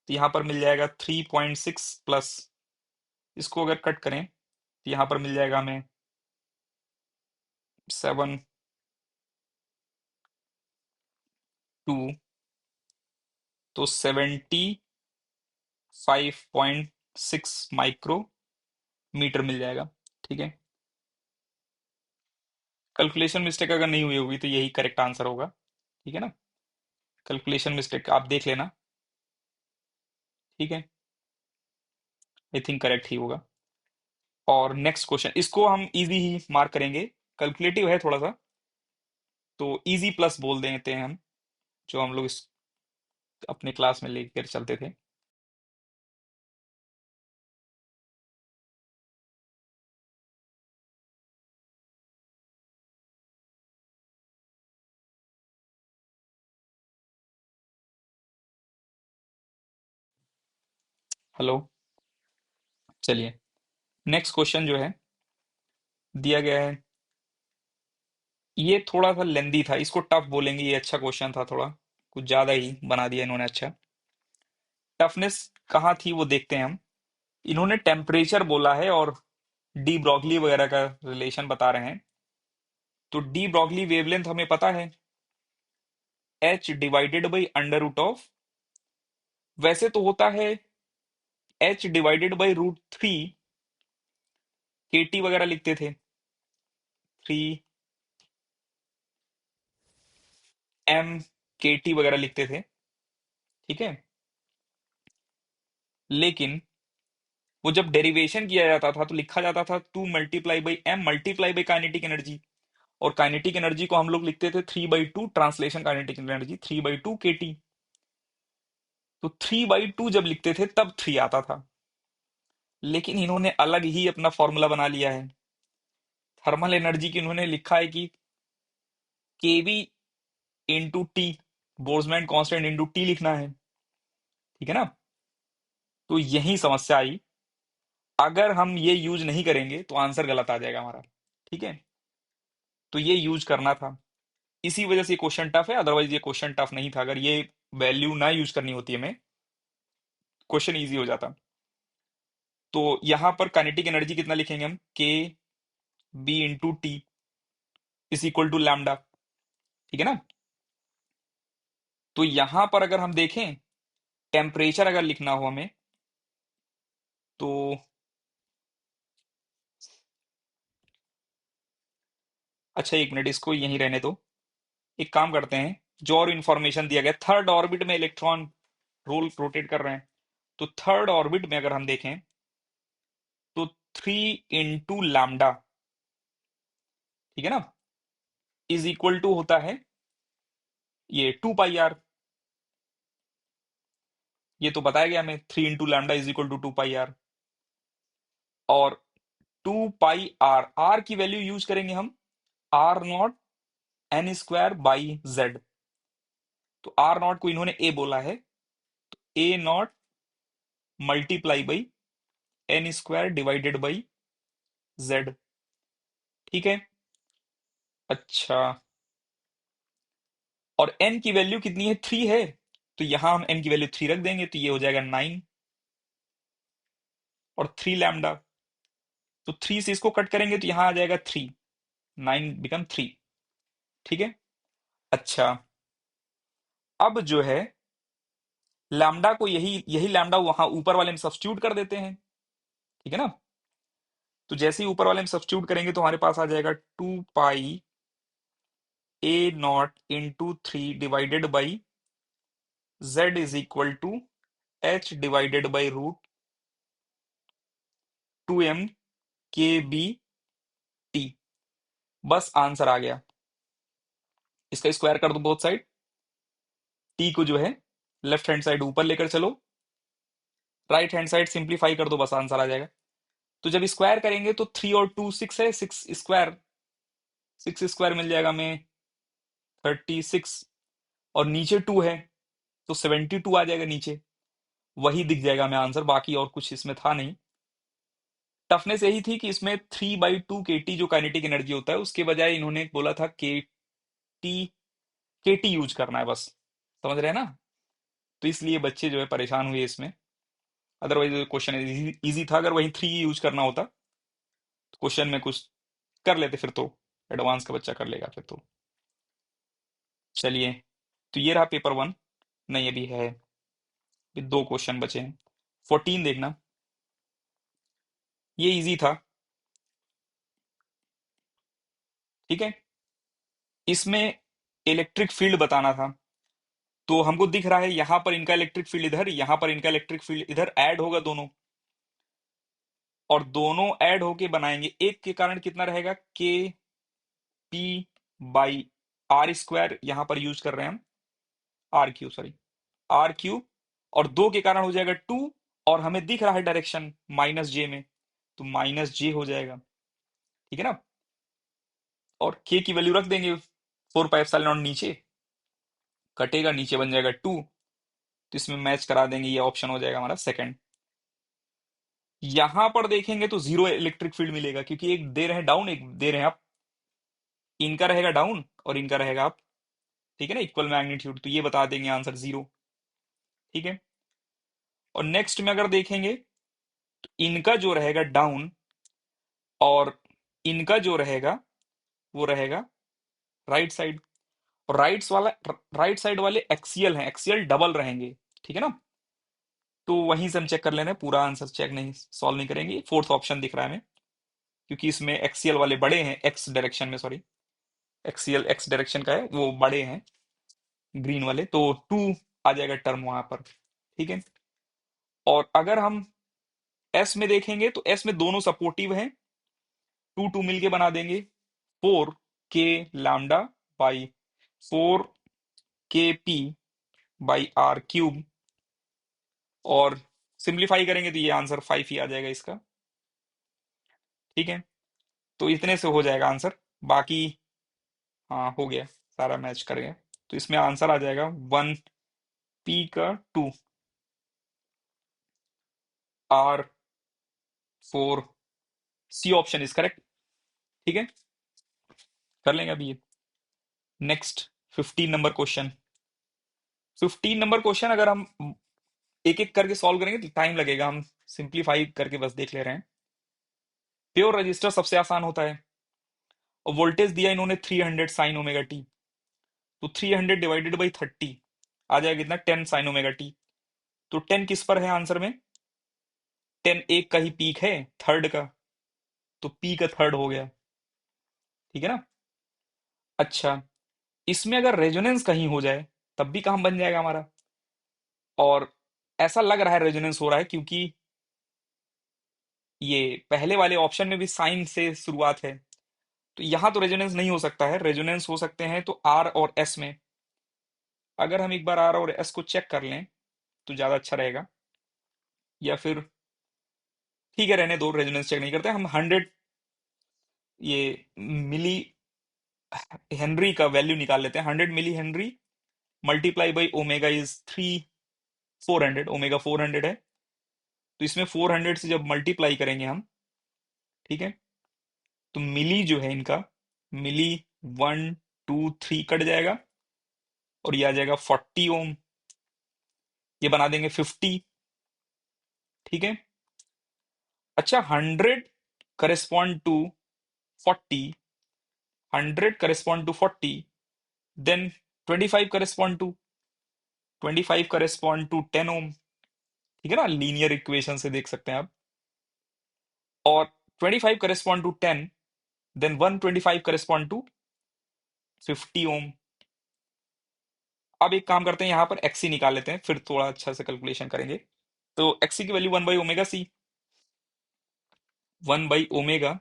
Speaker 1: तो यहाँ पर मिल जाएगा 3.6 प्लस, इसको अगर कट करें तो यहाँ पर मिल जाएगा हमें 7 2, तो 75.6 माइक्रो मीटर मिल जाएगा। ठीक है, कैलकुलेशन मिस्टेक अगर नहीं हुई होगी तो यही करेक्ट आंसर होगा। ठीक है ना, कैलकुलेशन मिस्टेक आप देख लेना। ठीक है, आई थिंक करेक्ट ही होगा। और नेक्स्ट क्वेश्चन, इसको हम इजी ही मार्क करेंगे, कैलकुलेटिव है थोड़ा सा, तो इजी प्लस बोल देते हैं हम, जो हम लोग इस अपने क्लास में लेकर चलते थे। हेलो, चलिए नेक्स्ट क्वेश्चन जो है दिया गया है, ये थोड़ा सा लेंदी था, इसको टफ बोलेंगे, ये अच्छा क्वेश्चन था, थोड़ा कुछ ज्यादा ही बना दिया इन्होंने। अच्छा, टफनेस कहाँ थी वो देखते हैं हम। इन्होंने टेम्परेचर बोला है और डी ब्रॉगली वगैरह का रिलेशन बता रहे हैं, तो डी ब्रॉगली वेवलेंथ हमें पता है, H divided by under root of, वैसे तो होता है एच डिवाइडेड बाई √3, के टी वगैरह लिखते थे, 3 m के टी वगैरह लिखते थे। ठीक है, लेकिन वो जब डेरिवेशन किया जाता था तो लिखा जाता था 2 × मल्टीप्लाई बाई काइनेटिक एनर्जी, और काइनेटिक एनर्जी को हम लोग लिखते थे 3/2, ट्रांसलेशन काइनेटिक एनर्जी 3/2 के टी, तो 3/2 जब लिखते थे तब 3 आता था, लेकिन इन्होंने अलग ही अपना फॉर्मूला बना लिया है, थर्मल एनर्जी की इन्होंने लिखा है कि KV into T, Boltzmann constant into T लिखना है। ठीक है ना, तो यही समस्या आई, अगर हम ये यूज नहीं करेंगे तो आंसर गलत आ जाएगा हमारा। ठीक है, तो ये यूज करना था, इसी वजह से ये क्वेश्चन टफ है, अदरवाइज ये क्वेश्चन टफ नहीं था, अगर ये वैल्यू ना यूज करनी होती हमें, क्वेश्चन इजी हो जाता। तो यहां पर काइनेटिक एनर्जी कितना लिखेंगे हम, K B into T is equal to lambda. ठीक है ना, तो यहां पर अगर हम देखें, टेम्परेचर अगर लिखना हो हमें, तो अच्छा एक मिनट, इसको यहीं रहने दो, एक काम करते हैं, जो और इंफॉर्मेशन दिया गया, थर्ड ऑर्बिट में इलेक्ट्रॉन रोटेट कर रहे हैं, तो थर्ड ऑर्बिट में अगर हम देखें, तो 3 × λ, ठीक है ना, इज इक्वल टू होता है ये 2 पाई आर। ये तो बताया गया हमें, 3 × λ is equal to 2 pi R. और 2 पाई आर, आर की वैल्यू यूज करेंगे हम R0 n² बाई Z। तो R0 को इन्होंने ए बोला है, A0 multiply by n² divided by Z। ठीक है। अच्छा, और n की वैल्यू कितनी है, 3 है, तो यहां हम n की वैल्यू 3 रख देंगे, तो ये हो जाएगा 9 और 3 λ। तो 3 से इसको कट करेंगे तो यहां आ जाएगा 3, 9 बिकम 3। ठीक है। अच्छा, अब जो है लैम्डा को यही यही लैम्डा वहां ऊपर वाले में सब्स्टिट्यूट कर देते हैं, ठीक है ना। तो जैसे ही ऊपर वाले में सब्स्टिट्यूट करेंगे तो हमारे पास आ जाएगा 2 pi A0 × 3 divided by Z is equal to H divided by √2m⁴ बस आंसर आ गया। इसका स्क्वायर कर दो बोथ साइड, टी को जो है लेफ्ट हैंड साइड ऊपर लेकर चलो, राइट हैंड साइड सिंप्लीफाई कर दो, बस आंसर आ जाएगा। तो जब स्क्वायर करेंगे तो 3 और 2 6 है, 6 स्क्वायर, 6 स्क्वायर मिल जाएगा हमें 36, और नीचे 2 है तो 72 आ जाएगा नीचे, वही दिख जाएगा हमें आंसर, बाकी और कुछ इसमें था नहीं। टफनेस यही थी कि इसमें 3/2 kT जो काइनेटिक एनर्जी होता है उसके बजाय इन्होंने बोला था टी, केटी यूज करना है बस, समझ रहे हैं ना। तो इसलिए बच्चे जो है परेशान हुए इसमें, अदरवाइज क्वेश्चन इजी था। अगर वही 3 यूज करना होता तो क्वेश्चन में कुछ कर लेते, फिर तो एडवांस का बच्चा कर लेगा फिर तो। चलिए, तो ये रहा पेपर 1। नहीं, अभी है, अभी 2 क्वेश्चन बचे हैं। 14 देखना, ये इजी था, ठीक है। इसमें इलेक्ट्रिक फील्ड बताना था, तो हमको दिख रहा है यहां पर इनका इलेक्ट्रिक फील्ड इधर, यहां पर इनका इलेक्ट्रिक फील्ड इधर, ऐड होगा दोनों, और दोनों ऐड होके बनाएंगे एक के कारण कितना रहेगा, KP/R², यहां पर यूज कर रहे हैं हम RQ, सॉरी RQ, और 2 के कारण हो जाएगा 2, और हमें दिख रहा है डायरेक्शन -J में, तो -J हो जाएगा, ठीक है ना। और K की वैल्यू रख देंगे 4πε0, नीचे कटेगा, नीचे बन जाएगा 2, तो इसमें मैच करा देंगे, ये ऑप्शन हो जाएगा हमारा सेकंड। यहां पर देखेंगे तो जीरो इलेक्ट्रिक फील्ड मिलेगा, क्योंकि एक दे रहे हैं डाउन, एक दे रहे हैं अप, इनका रहेगा डाउन और इनका रहेगा अप, ठीक है ना, इक्वल मैग्नीट्यूड, तो ये बता देंगे आंसर 0, ठीक है। और नेक्स्ट में अगर देखेंगे तो इनका जो रहेगा डाउन, और इनका जो रहेगा वो रहेगा राइट साइड, और राइट साइड वाले एक्सियल हैं, एक्सियल डबल रहेंगे, ठीक है ना। तो वहीं से हम चेक कर लेना है, पूरा आंसर चेक नहीं, सॉल्व नहीं करेंगे, फोर्थ ऑप्शन दिख रहा है हमें, क्योंकि इसमें एक्सियल वाले बड़े हैं, एक्स डायरेक्शन में, सॉरी एक्सियल एक्स डायरेक्शन का है, वो बड़े हैं ग्रीन वाले, तो 2 आ जाएगा टर्म वहां पर, ठीक है। और अगर हम एस में देखेंगे तो एस में दोनों सपोर्टिव हैं, 2 2 मिलके बना देंगे 4 k λ/4 kp/r³, और सिंप्लीफाई करेंगे तो ये आंसर 5 ही आ जाएगा इसका, ठीक है। तो इतने से हो जाएगा आंसर, बाकी हाँ हो गया, सारा मैच कर गया, तो इसमें आंसर आ जाएगा 1p/2 R4, C option is correct, ठीक है। कर लेंगे अभी ये। Next 15 number question. 15 number question अगर हम एक एक करके सॉल्व करेंगे तो टाइम लगेगा, हम सिंप्लीफाई करके बस देख ले रहे हैं। प्योर रजिस्टर सबसे आसान होता है, और वोल्टेज दिया इन्होंने 300 sin ω t, तो 300 डिवाइडेड बाई 30 आ जाएगा कितना, 10 sin ω t। तो 10 किस पर है आंसर में, 10 एक का ही पीक है, थर्ड का, तो पी का थर्ड हो गया, ठीक है ना। अच्छा, इसमें अगर रेजोनेंस कहीं हो जाए तब भी काम बन जाएगा हमारा, और ऐसा लग रहा है रेजोनेंस हो रहा है, क्योंकि ये पहले वाले ऑप्शन में भी साइन से शुरुआत है, तो यहां तो रेजोनेंस नहीं हो सकता है। रेजोनेंस हो सकते हैं तो आर और एस में। अगर हम एक बार आर और एस को चेक कर लें तो ज्यादा अच्छा रहेगा, या फिर ठीक है रहने दो, रेजोनेंस चेक नहीं करते हम। 100 ये मिली हेनरी का वैल्यू निकाल लेते हैं। 100 milli henry multiply by omega is 400, omega 400 है। तो इसमें 400 से जब मल्टीप्लाई करेंगे हम, ठीक है, तो मिली जो है इनका, मिली 1 2 3 कट जाएगा और ये आ जाएगा 40 ओम। ये बना देंगे 50। ठीक है। अच्छा, 40 100 देन 25 करेस्पॉन्ड टू 10 ओम। ठीक है ना, लीनियर इक्वेशन से देख सकते हैं आप। और 25 correspond to 10, then 125 correspond to 50 ohm. अब एक काम करते हैं, यहां पर एक्सी निकाल लेते हैं, फिर थोड़ा अच्छा से कैलकुलेशन करेंगे। तो एक्सी की वैल्यू 1/ओमेगा सी, 1/ओमेगा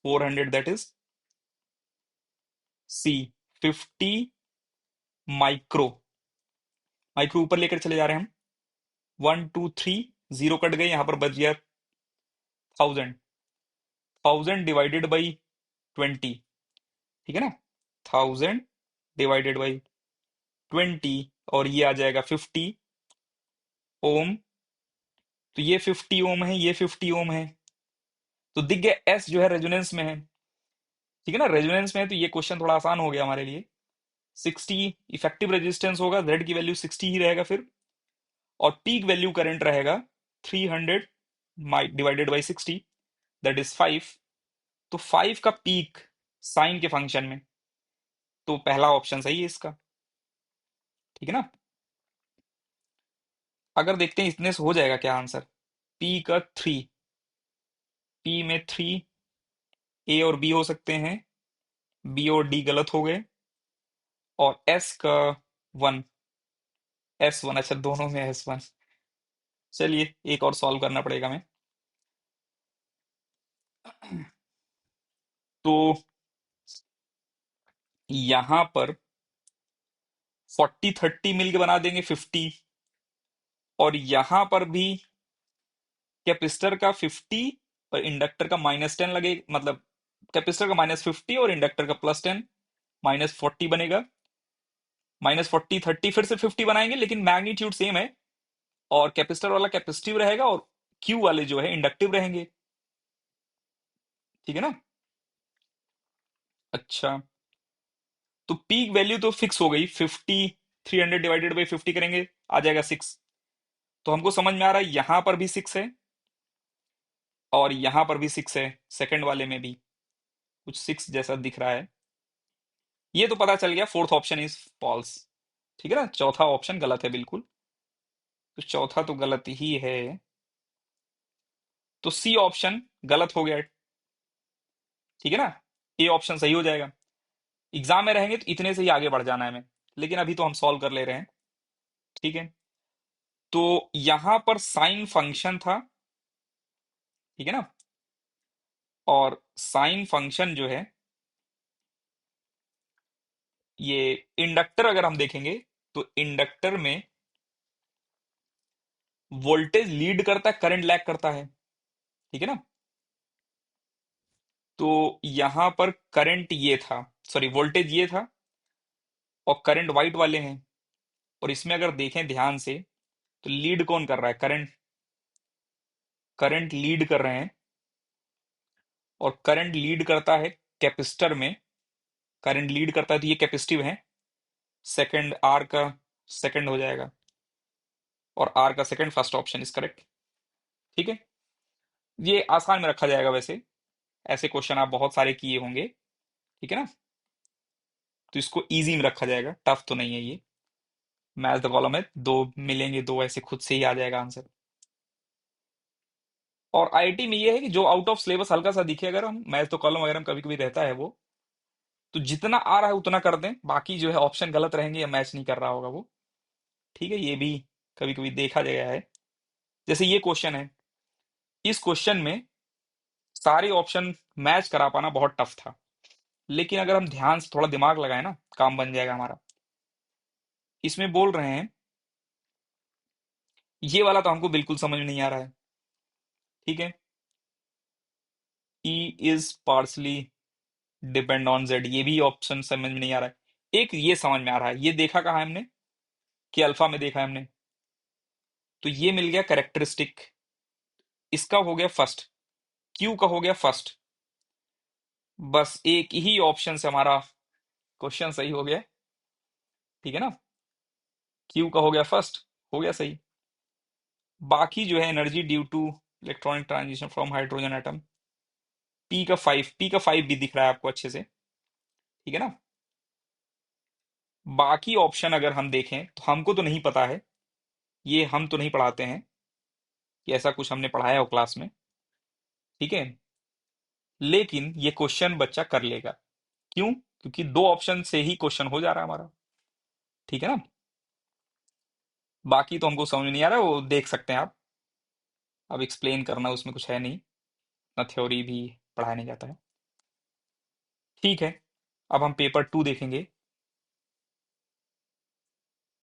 Speaker 1: 400 that is C, 50 micro. Micro ऊपर लेकर चले जा रहे हैं हम। 1 2 3 जीरो कट गए, यहां पर बच गया 1000। 1000 डिवाइडेड बाई 20, ठीक है ना, 1000 डिवाइडेड बाई 20, और ये आ जाएगा 50 ओम। तो ये 50 ओम है, ये 50 ओम है। तो दिख गया एस जो है रेजोनेंस में है। ठीक है ना, रेजोनेंस में है, तो ये क्वेश्चन थोड़ा आसान हो गया हमारे लिए। 60 इफेक्टिव रेजिस्टेंस होगा, जेड की वैल्यू 60 ही रहेगा फिर। और पीक वैल्यू करंट रहेगा 300 डिवाइडेड बाई 60, दैट इज 5। तो 5 का पीक साइन के फंक्शन में, तो पहला ऑप्शन सही है इसका। ठीक है ना। अगर देखते हैं इतने से हो जाएगा क्या आंसर। पी का 3, पी में 3 ए और बी हो सकते हैं, बी और डी गलत हो गए। और एस का 1, S1, अच्छा दोनों में S1। चलिए एक और सॉल्व करना पड़ेगा हमें। तो यहां पर 40 30 मिलके बना देंगे 50। और यहां पर भी कैपेसिटर का 50 और इंडक्टर का -10 लगे, मतलब कैपेसिटर का -50 और इंडक्टर का +10, -40 बनेगा। -40 30 फिर से 50 बनाएंगे, लेकिन मैग्नीट्यूड सेम है। और कैपेसिटर वाला कैपेसिटिव रहेगा और क्यू वाले जो है इंडक्टिव रहेंगे। ठीक है ना। अच्छा, तो पीक वैल्यू तो फिक्स हो गई 50। 300 डिवाइडेड बाई 50 करेंगे, आ जाएगा 6। तो हमको समझ में आ रहा है यहां पर भी 6 है और यहां पर भी 6 है, सेकंड वाले में भी कुछ 6 जैसा दिख रहा है। ये तो पता चल गया, फोर्थ ऑप्शन इज फॉल्स। ठीक है ना, चौथा ऑप्शन गलत है बिल्कुल। तो चौथा तो गलत ही है। तो सी ऑप्शन गलत हो गया। ठीक है ना, ए ऑप्शन सही हो जाएगा। एग्जाम में रहेंगे तो इतने से ही आगे बढ़ जाना है हमें, लेकिन अभी तो हम सॉल्व कर ले रहे हैं। ठीक है। तो यहां पर साइन फंक्शन था, ठीक है ना। और साइन फंक्शन जो है, ये इंडक्टर अगर हम देखेंगे तो इंडक्टर में वोल्टेज लीड करता है, करंट लैग करता है। ठीक है ना। तो यहां पर करंट ये था, सॉरी वोल्टेज ये था, और करंट वाइट वाले हैं। और इसमें अगर देखें ध्यान से, तो लीड कौन कर रहा है, करंट। करंट लीड कर रहे हैं, और करंट लीड करता है कैपेसिटर में। करंट लीड करता है तो ये कैपेसिटिव है। सेकंड आर का सेकंड हो जाएगा, और आर का second, first option is correct. ठीक है। ये आसान में रखा जाएगा वैसे, ऐसे क्वेश्चन आप बहुत सारे किए होंगे। ठीक है ना, तो इसको इजी में रखा जाएगा, टफ तो नहीं है ये। मैथ द कॉलम है, दो मिलेंगे, दो ऐसे खुद से ही आ जाएगा आंसर। और आईआईटी में ये है कि जो आउट ऑफ सिलेबस हल्का सा दिखे, अगर हम मैथ द कॉलम वगैरह में कभी कभी रहता है वो, तो जितना आ रहा है उतना कर दें, बाकी जो है ऑप्शन गलत रहेंगे या मैच नहीं कर रहा होगा वो। ठीक है, ये भी कभी कभी देखा गया है। जैसे ये क्वेश्चन है, इस क्वेश्चन में सारे ऑप्शन मैच करा पाना बहुत टफ था। लेकिन अगर हम ध्यान से थोड़ा दिमाग लगाए ना, काम बन जाएगा हमारा। इसमें बोल रहे हैं, ये वाला तो हमको बिल्कुल समझ में नहीं आ रहा है। ठीक है, E is partially depend on Z, ये भी ऑप्शन समझ में नहीं आ रहा है। एक ये समझ में आ रहा है, ये देखा कहाँ है हमने, कि अल्फा में देखा है हमने। तो ये मिल गया करेक्टरिस्टिक, इसका हो गया फर्स्ट, क्यू का हो गया फर्स्ट। बस एक ही ऑप्शन से हमारा क्वेश्चन सही हो गया। ठीक है ना, क्यू का हो गया फर्स्ट, हो गया सही। बाकी जो है energy due to electronic transition from hydrogen atom, P का फाइव भी दिख रहा है आपको अच्छे से। ठीक है ना। बाकी ऑप्शन अगर हम देखें तो हमको तो नहीं पता है, ये हम तो नहीं पढ़ाते हैं कि ऐसा कुछ हमने पढ़ाया हो क्लास में। ठीक है, लेकिन ये क्वेश्चन बच्चा कर लेगा। क्यों? क्योंकि दो ऑप्शन से ही क्वेश्चन हो जा रहा है हमारा। ठीक है ना। बाकी तो हमको समझ में नहीं आ रहा, वो देख सकते हैं आप। अब एक्सप्लेन करना उसमें कुछ है नहीं, ना थ्योरी भी पढ़ाया नहीं जाता है। ठीक है, अब हम पेपर 2 देखेंगे।